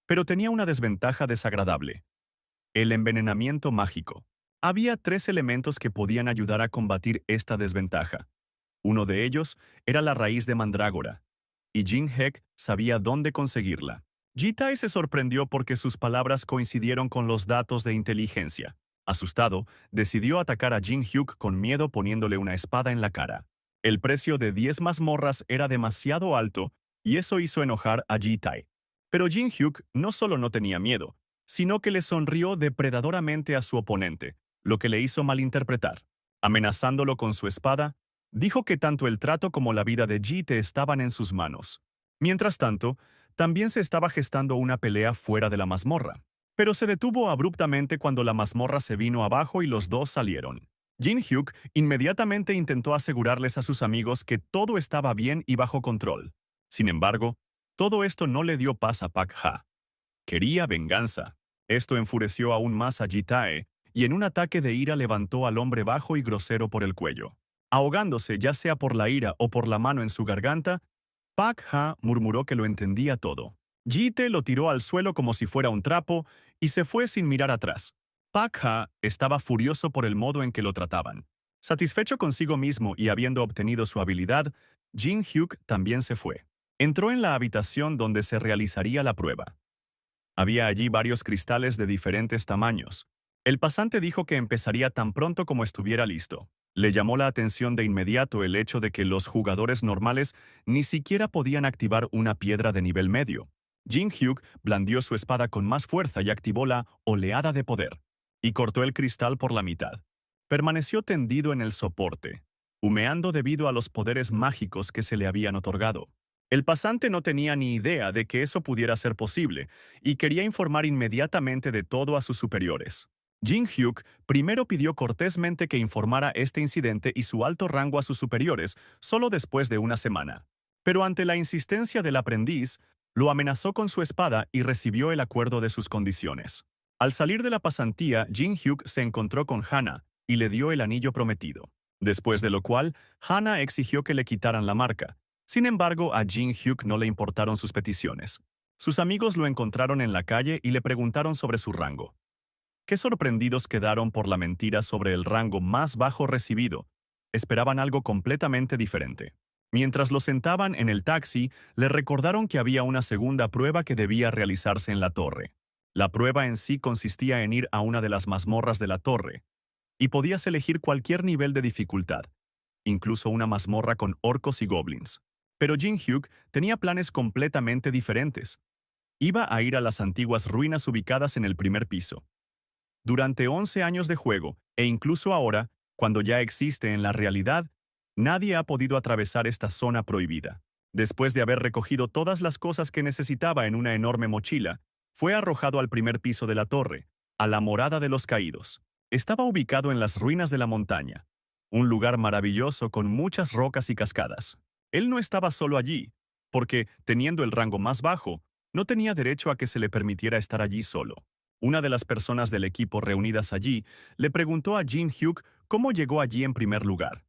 pero tenía una desventaja desagradable: el envenenamiento mágico. Había 3 elementos que podían ayudar a combatir esta desventaja. Uno de ellos era la raíz de mandrágora, y Jin Hek sabía dónde conseguirla. Ji-tae se sorprendió porque sus palabras coincidieron con los datos de inteligencia. Asustado, decidió atacar a Jin Hyuk con miedo poniéndole una espada en la cara. El precio de 10 mazmorras era demasiado alto y eso hizo enojar a Ji-tae. Pero Jin Hyuk no solo no tenía miedo, sino que le sonrió depredadoramente a su oponente, lo que le hizo malinterpretar. Amenazándolo con su espada, dijo que tanto el trato como la vida de Ji-tae estaban en sus manos. Mientras tanto, también se estaba gestando una pelea fuera de la mazmorra, pero se detuvo abruptamente cuando la mazmorra se vino abajo y los dos salieron. Jin Hyuk inmediatamente intentó asegurarles a sus amigos que todo estaba bien y bajo control. Sin embargo, todo esto no le dio paz a Pak Ha. Quería venganza. Esto enfureció aún más a Ji-tae, y en un ataque de ira levantó al hombre bajo y grosero por el cuello. Ahogándose ya sea por la ira o por la mano en su garganta, Pak Ha murmuró que lo entendía todo. Ji-tae lo tiró al suelo como si fuera un trapo y se fue sin mirar atrás. Pak Ha estaba furioso por el modo en que lo trataban. Satisfecho consigo mismo y habiendo obtenido su habilidad, Jin Hyuk también se fue. Entró en la habitación donde se realizaría la prueba. Había allí varios cristales de diferentes tamaños. El pasante dijo que empezaría tan pronto como estuviera listo. Le llamó la atención de inmediato el hecho de que los jugadores normales ni siquiera podían activar una piedra de nivel medio. Jin Hyuk blandió su espada con más fuerza y activó la oleada de poder, y cortó el cristal por la mitad. Permaneció tendido en el soporte, humeando debido a los poderes mágicos que se le habían otorgado. El pasante no tenía ni idea de que eso pudiera ser posible y quería informar inmediatamente de todo a sus superiores. Jin Hyuk primero pidió cortésmente que informara este incidente y su alto rango a sus superiores solo después de una semana. Pero ante la insistencia del aprendiz, lo amenazó con su espada y recibió el acuerdo de sus condiciones. Al salir de la pasantía, Jin Hyuk se encontró con Hana y le dio el anillo prometido. Después de lo cual, Hana exigió que le quitaran la marca. Sin embargo, a Jin Hyuk no le importaron sus peticiones. Sus amigos lo encontraron en la calle y le preguntaron sobre su rango. Qué sorprendidos quedaron por la mentira sobre el rango más bajo recibido. Esperaban algo completamente diferente. Mientras lo sentaban en el taxi, le recordaron que había una segunda prueba que debía realizarse en la torre. La prueba en sí consistía en ir a una de las mazmorras de la torre, y podías elegir cualquier nivel de dificultad, incluso una mazmorra con orcos y goblins. Pero Jin Hyuk tenía planes completamente diferentes. Iba a ir a las antiguas ruinas ubicadas en el primer piso. Durante 11 años de juego, e incluso ahora, cuando ya existe en la realidad, nadie ha podido atravesar esta zona prohibida. Después de haber recogido todas las cosas que necesitaba en una enorme mochila, fue arrojado al primer piso de la torre, a la morada de los caídos. Estaba ubicado en las ruinas de la montaña, un lugar maravilloso con muchas rocas y cascadas. Él no estaba solo allí, porque, teniendo el rango más bajo, no tenía derecho a que se le permitiera estar allí solo. Una de las personas del equipo reunidas allí le preguntó a Jin Hyuk cómo llegó allí en primer lugar.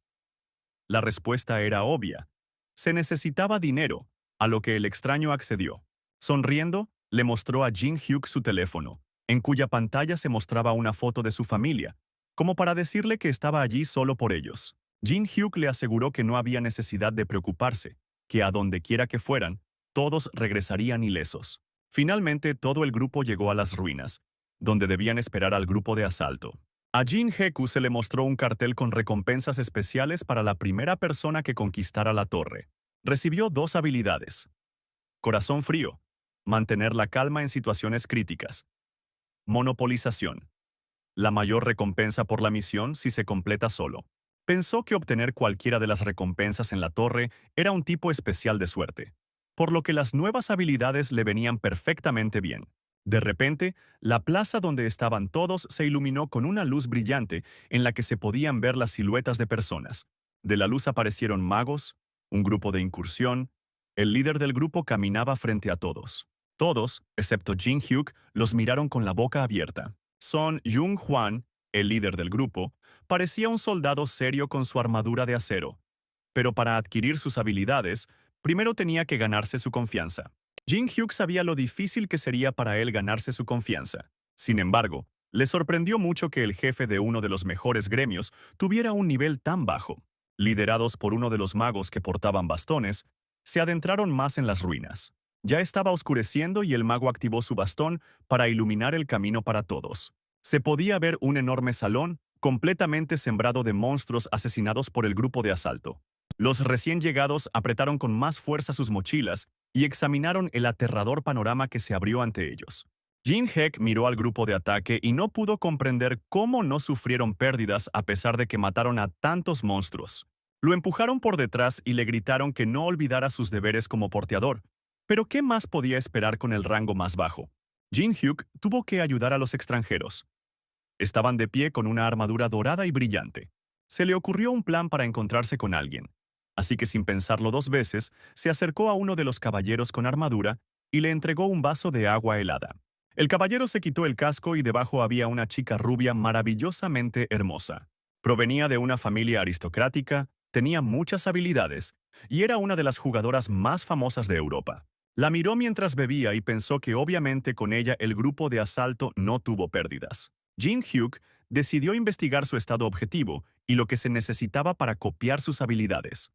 La respuesta era obvia. Se necesitaba dinero, a lo que el extraño accedió. Sonriendo, le mostró a Jin Hyuk su teléfono, en cuya pantalla se mostraba una foto de su familia, como para decirle que estaba allí solo por ellos. Jin Hyuk le aseguró que no había necesidad de preocuparse, que a donde quiera que fueran, todos regresarían ilesos. Finalmente, todo el grupo llegó a las ruinas, donde debían esperar al grupo de asalto. A Jin Heku se le mostró un cartel con recompensas especiales para la primera persona que conquistara la torre. Recibió 2 habilidades. Corazón frío. Mantener la calma en situaciones críticas. Monopolización. La mayor recompensa por la misión si se completa solo. Pensó que obtener cualquiera de las recompensas en la torre era un tipo especial de suerte, por lo que las nuevas habilidades le venían perfectamente bien. De repente, la plaza donde estaban todos se iluminó con una luz brillante en la que se podían ver las siluetas de personas. De la luz aparecieron magos, un grupo de incursión. El líder del grupo caminaba frente a todos. Todos, excepto Jin Hyuk, los miraron con la boca abierta. Son Jung Hwan, el líder del grupo, parecía un soldado serio con su armadura de acero. Pero para adquirir sus habilidades, primero tenía que ganarse su confianza. Jin Hyuk sabía lo difícil que sería para él ganarse su confianza. Sin embargo, le sorprendió mucho que el jefe de uno de los mejores gremios tuviera un nivel tan bajo. Liderados por uno de los magos que portaban bastones, se adentraron más en las ruinas. Ya estaba oscureciendo y el mago activó su bastón para iluminar el camino para todos. Se podía ver un enorme salón, completamente sembrado de monstruos asesinados por el grupo de asalto. Los recién llegados apretaron con más fuerza sus mochilas y examinaron el aterrador panorama que se abrió ante ellos. Jin Hek miró al grupo de ataque y no pudo comprender cómo no sufrieron pérdidas a pesar de que mataron a tantos monstruos. Lo empujaron por detrás y le gritaron que no olvidara sus deberes como porteador. Pero ¿qué más podía esperar con el rango más bajo? Jin Hyuk tuvo que ayudar a los extranjeros. Estaban de pie con una armadura dorada y brillante. Se le ocurrió un plan para encontrarse con alguien, así que sin pensarlo dos veces, se acercó a uno de los caballeros con armadura y le entregó un vaso de agua helada. El caballero se quitó el casco y debajo había una chica rubia maravillosamente hermosa. Provenía de una familia aristocrática, tenía muchas habilidades y era una de las jugadoras más famosas de Europa. La miró mientras bebía y pensó que obviamente con ella el grupo de asalto no tuvo pérdidas. Jin Hyuk decidió investigar su estado objetivo y lo que se necesitaba para copiar sus habilidades.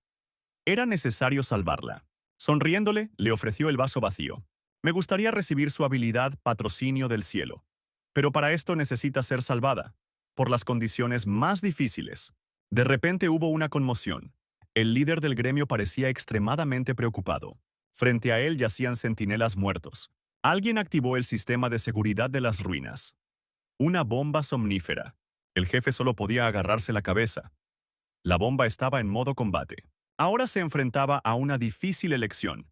Era necesario salvarla. Sonriéndole, le ofreció el vaso vacío. Me gustaría recibir su habilidad Patrocinio del Cielo. Pero para esto necesita ser salvada, por las condiciones más difíciles. De repente hubo una conmoción. El líder del gremio parecía extremadamente preocupado. Frente a él yacían centinelas muertos. Alguien activó el sistema de seguridad de las ruinas. Una bomba somnífera. El jefe solo podía agarrarse la cabeza. La bomba estaba en modo combate. Ahora se enfrentaba a una difícil elección: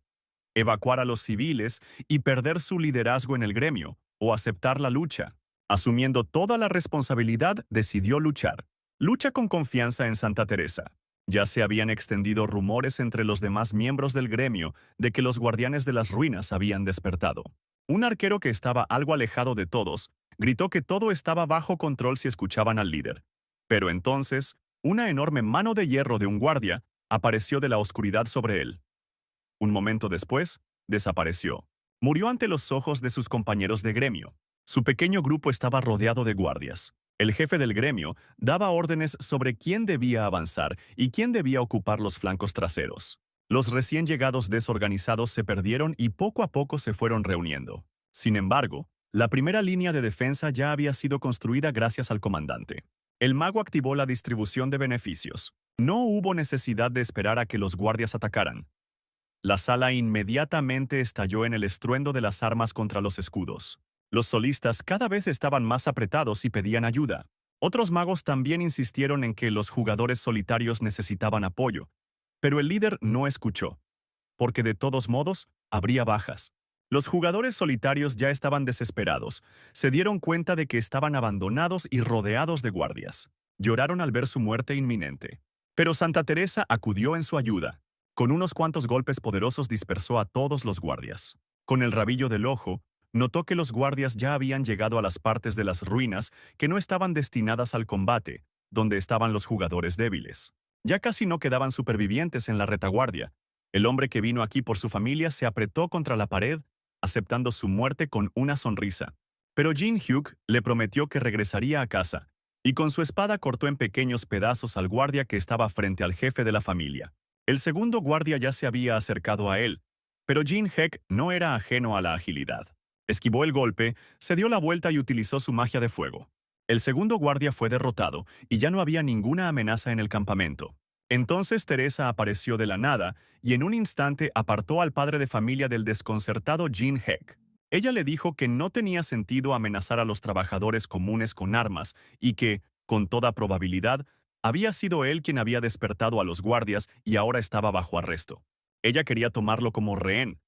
evacuar a los civiles y perder su liderazgo en el gremio, o aceptar la lucha. Asumiendo toda la responsabilidad, decidió luchar. Lucha con confianza en Santa Teresa. Ya se habían extendido rumores entre los demás miembros del gremio de que los guardianes de las ruinas habían despertado. Un arquero que estaba algo alejado de todos gritó que todo estaba bajo control si escuchaban al líder. Pero entonces, una enorme mano de hierro de un guardia apareció de la oscuridad sobre él. Un momento después, desapareció. Murió ante los ojos de sus compañeros de gremio. Su pequeño grupo estaba rodeado de guardias. El jefe del gremio daba órdenes sobre quién debía avanzar y quién debía ocupar los flancos traseros. Los recién llegados desorganizados se perdieron y poco a poco se fueron reuniendo. Sin embargo, la primera línea de defensa ya había sido construida gracias al comandante. El mago activó la distribución de beneficios. No hubo necesidad de esperar a que los guardias atacaran. La sala inmediatamente estalló en el estruendo de las armas contra los escudos. Los solistas cada vez estaban más apretados y pedían ayuda. Otros magos también insistieron en que los jugadores solitarios necesitaban apoyo, pero el líder no escuchó, porque de todos modos habría bajas. Los jugadores solitarios ya estaban desesperados, se dieron cuenta de que estaban abandonados y rodeados de guardias. Lloraron al ver su muerte inminente. Pero Santa Teresa acudió en su ayuda. Con unos cuantos golpes poderosos dispersó a todos los guardias. Con el rabillo del ojo, notó que los guardias ya habían llegado a las partes de las ruinas que no estaban destinadas al combate, donde estaban los jugadores débiles. Ya casi no quedaban supervivientes en la retaguardia. El hombre que vino aquí por su familia se apretó contra la pared, aceptando su muerte con una sonrisa. Pero Jin Hyuk le prometió que regresaría a casa, y con su espada cortó en pequeños pedazos al guardia que estaba frente al jefe de la familia. El segundo guardia ya se había acercado a él, pero Jin Hyuk no era ajeno a la agilidad. Esquivó el golpe, se dio la vuelta y utilizó su magia de fuego. El segundo guardia fue derrotado y ya no había ninguna amenaza en el campamento. Entonces Teresa apareció de la nada y en un instante apartó al padre de familia del desconcertado Jin Hyuk. Ella le dijo que no tenía sentido amenazar a los trabajadores comunes con armas y que, con toda probabilidad, había sido él quien había despertado a los guardias y ahora estaba bajo arresto. Ella quería tomarlo como rehén,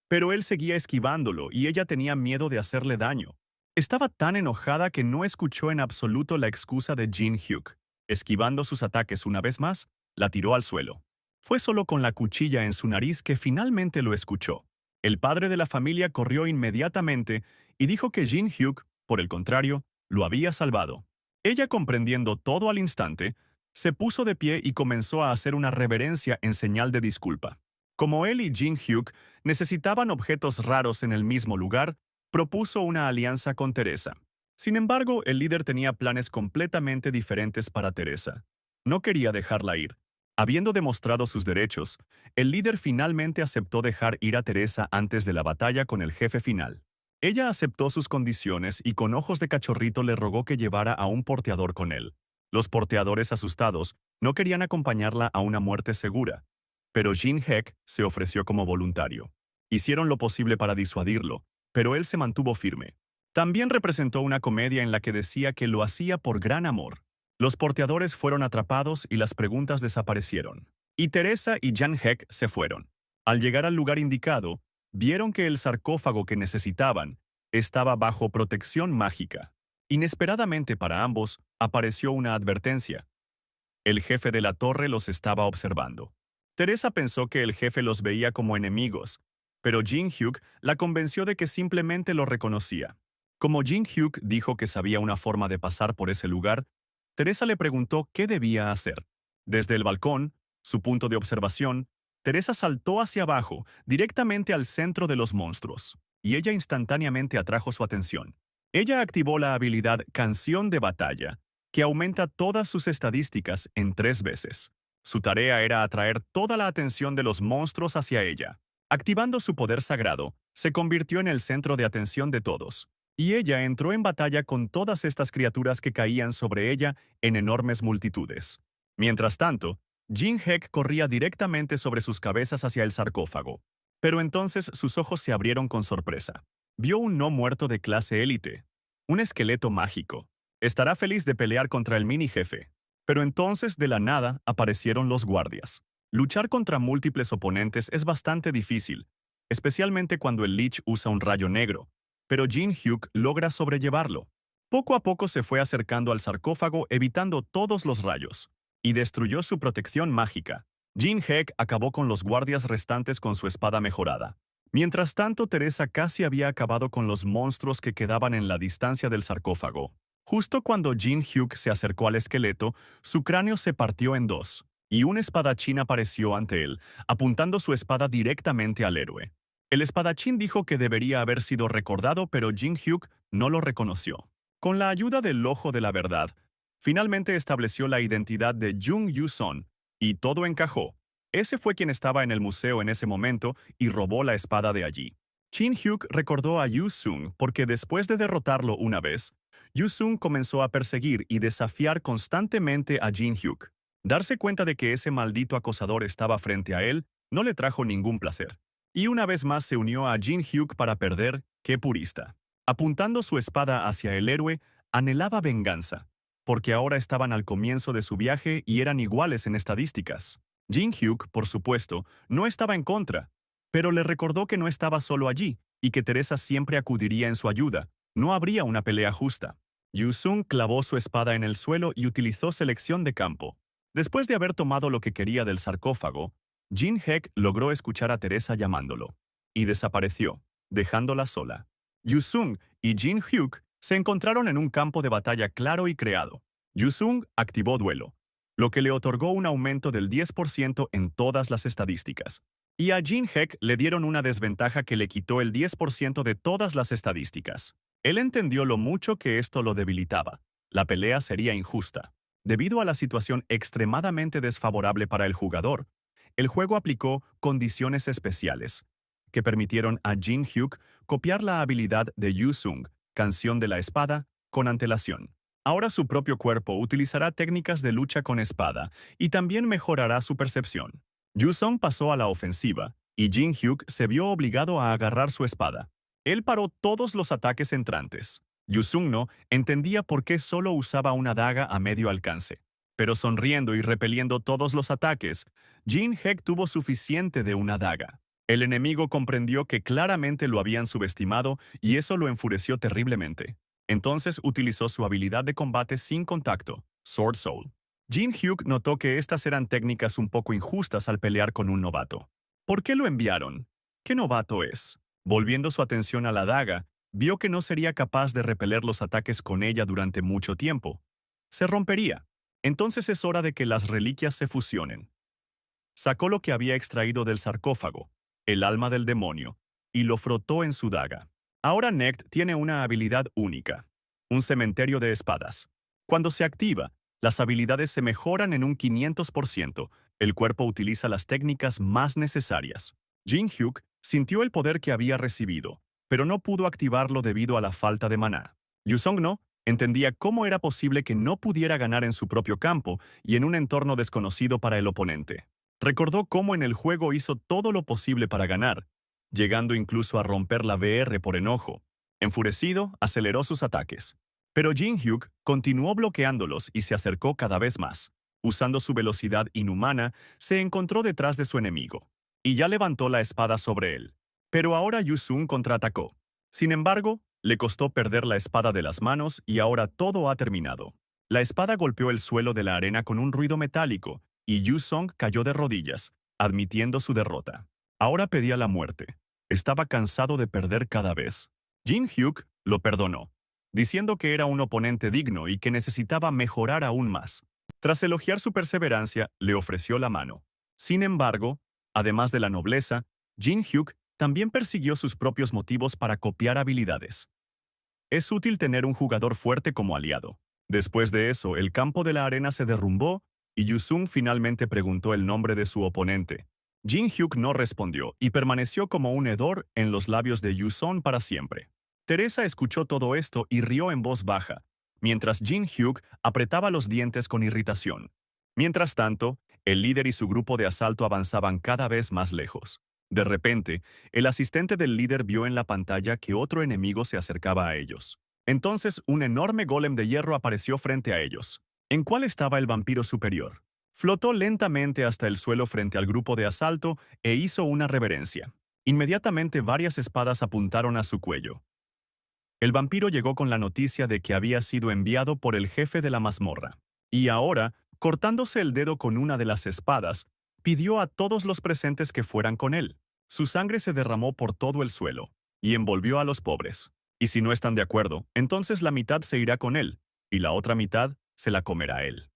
pero él seguía esquivándolo y ella tenía miedo de hacerle daño. Estaba tan enojada que no escuchó en absoluto la excusa de Jin Hyuk. Esquivando sus ataques una vez más, la tiró al suelo. Fue solo con la cuchilla en su nariz que finalmente lo escuchó. El padre de la familia corrió inmediatamente y dijo que Jin Hyuk, por el contrario, lo había salvado. Ella, comprendiendo todo al instante, se puso de pie y comenzó a hacer una reverencia en señal de disculpa. Como él y Jin Hyuk necesitaban objetos raros en el mismo lugar, propuso una alianza con Teresa. Sin embargo, el líder tenía planes completamente diferentes para Teresa. No quería dejarla ir. Habiendo demostrado sus derechos, el líder finalmente aceptó dejar ir a Teresa antes de la batalla con el jefe final. Ella aceptó sus condiciones y con ojos de cachorrito le rogó que llevara a un porteador con él. Los porteadores, asustados, no querían acompañarla a una muerte segura, pero Jin Hyuk se ofreció como voluntario. Hicieron lo posible para disuadirlo, pero él se mantuvo firme. También representó una comedia en la que decía que lo hacía por gran amor. Los porteadores fueron atrapados y las preguntas desaparecieron. Y Teresa y Jin Hyuk se fueron. Al llegar al lugar indicado, vieron que el sarcófago que necesitaban estaba bajo protección mágica. Inesperadamente para ambos, apareció una advertencia. El jefe de la torre los estaba observando. Teresa pensó que el jefe los veía como enemigos, pero Jin Hyuk la convenció de que simplemente lo reconocía. Como Jin Hyuk dijo que sabía una forma de pasar por ese lugar, Teresa le preguntó qué debía hacer. Desde el balcón, su punto de observación, Teresa saltó hacia abajo, directamente al centro de los monstruos, y ella instantáneamente atrajo su atención. Ella activó la habilidad Canción de Batalla, que aumenta todas sus estadísticas en 3 veces. Su tarea era atraer toda la atención de los monstruos hacia ella. Activando su poder sagrado, se convirtió en el centro de atención de todos, y ella entró en batalla con todas estas criaturas que caían sobre ella en enormes multitudes. Mientras tanto, Jin Hek corría directamente sobre sus cabezas hacia el sarcófago. Pero entonces sus ojos se abrieron con sorpresa. Vio un no muerto de clase élite, un esqueleto mágico. Estará feliz de pelear contra el mini jefe. Pero entonces, de la nada, aparecieron los guardias. Luchar contra múltiples oponentes es bastante difícil, especialmente cuando el Lich usa un rayo negro, pero Jin Hyuk logra sobrellevarlo. Poco a poco se fue acercando al sarcófago evitando todos los rayos, y destruyó su protección mágica. Jin Hek acabó con los guardias restantes con su espada mejorada. Mientras tanto, Teresa casi había acabado con los monstruos que quedaban en la distancia del sarcófago. Justo cuando Jin Hyuk se acercó al esqueleto, su cráneo se partió en dos, y un espadachín apareció ante él, apuntando su espada directamente al héroe. El espadachín dijo que debería haber sido recordado, pero Jin Hyuk no lo reconoció. Con la ayuda del Ojo de la Verdad, finalmente estableció la identidad de Jung Yu-son, y todo encajó. Ese fue quien estaba en el museo en ese momento y robó la espada de allí. Jin Hyuk recordó a Yu-sung porque después de derrotarlo una vez, Yu-sung comenzó a perseguir y desafiar constantemente a Jin Hyuk. Darse cuenta de que ese maldito acosador estaba frente a él no le trajo ningún placer. Y una vez más se unió a Jin Hyuk para perder, qué purista. Apuntando su espada hacia el héroe, anhelaba venganza, porque ahora estaban al comienzo de su viaje y eran iguales en estadísticas. Jin Hyuk, por supuesto, no estaba en contra, pero le recordó que no estaba solo allí y que Teresa siempre acudiría en su ayuda. No habría una pelea justa. Yu-sung clavó su espada en el suelo y utilizó selección de campo. Después de haber tomado lo que quería del sarcófago, Jin Hek logró escuchar a Teresa llamándolo, y desapareció, dejándola sola. Yu-sung y Jin Hyuk se encontraron en un campo de batalla claro y creado. Yu-sung activó duelo, lo que le otorgó un aumento del 10% en todas las estadísticas. Y a Jin Hek le dieron una desventaja que le quitó el 10% de todas las estadísticas. Él entendió lo mucho que esto lo debilitaba. La pelea sería injusta. Debido a la situación extremadamente desfavorable para el jugador, el juego aplicó condiciones especiales, que permitieron a Jin Hyuk copiar la habilidad de Yu-sung, Canción de la Espada, con antelación. Ahora su propio cuerpo utilizará técnicas de lucha con espada y también mejorará su percepción. Yu-sung pasó a la ofensiva, y Jin Hyuk se vio obligado a agarrar su espada. Él paró todos los ataques entrantes. Yu-sung no entendía por qué solo usaba una daga a medio alcance. Pero sonriendo y repeliendo todos los ataques, Jin Hek tuvo suficiente de una daga. El enemigo comprendió que claramente lo habían subestimado y eso lo enfureció terriblemente. Entonces utilizó su habilidad de combate sin contacto, Sword Soul. Jin Hyuk notó que estas eran técnicas un poco injustas al pelear con un novato. ¿Por qué lo enviaron? ¿Qué novato es? Volviendo su atención a la daga, vio que no sería capaz de repeler los ataques con ella durante mucho tiempo. Se rompería. Entonces es hora de que las reliquias se fusionen. Sacó lo que había extraído del sarcófago, el alma del demonio, y lo frotó en su daga. Ahora Necht tiene una habilidad única, un cementerio de espadas. Cuando se activa, las habilidades se mejoran en un 500%. El cuerpo utiliza las técnicas más necesarias. Jin Hyuk sintió el poder que había recibido, pero no pudo activarlo debido a la falta de maná. Yu-sung no entendía cómo era posible que no pudiera ganar en su propio campo y en un entorno desconocido para el oponente. Recordó cómo en el juego hizo todo lo posible para ganar, llegando incluso a romper la VR por enojo. Enfurecido, aceleró sus ataques. Pero Jin Hyuk continuó bloqueándolos y se acercó cada vez más. Usando su velocidad inhumana, se encontró detrás de su enemigo, y ya levantó la espada sobre él. Pero ahora Yu-sung contraatacó. Sin embargo, le costó perder la espada de las manos y ahora todo ha terminado. La espada golpeó el suelo de la arena con un ruido metálico, y Yu Song cayó de rodillas, admitiendo su derrota. Ahora pedía la muerte. Estaba cansado de perder cada vez. Jin Hyuk lo perdonó, diciendo que era un oponente digno y que necesitaba mejorar aún más. Tras elogiar su perseverancia, le ofreció la mano. Sin embargo, además de la nobleza, Jin Hyuk también persiguió sus propios motivos para copiar habilidades. Es útil tener un jugador fuerte como aliado. Después de eso, el campo de la arena se derrumbó y Yusung finalmente preguntó el nombre de su oponente. Jin Hyuk no respondió y permaneció como un hedor en los labios de Yusung para siempre. Teresa escuchó todo esto y rió en voz baja, mientras Jin Hyuk apretaba los dientes con irritación. Mientras tanto, el líder y su grupo de asalto avanzaban cada vez más lejos. De repente, el asistente del líder vio en la pantalla que otro enemigo se acercaba a ellos. Entonces, un enorme golem de hierro apareció frente a ellos. ¿En cuál estaba el vampiro superior? Flotó lentamente hasta el suelo frente al grupo de asalto e hizo una reverencia. Inmediatamente varias espadas apuntaron a su cuello. El vampiro llegó con la noticia de que había sido enviado por el jefe de la mazmorra. Y ahora, cortándose el dedo con una de las espadas, pidió a todos los presentes que fueran con él. Su sangre se derramó por todo el suelo y envolvió a los pobres. Y si no están de acuerdo, entonces la mitad se irá con él y la otra mitad se la comerá él.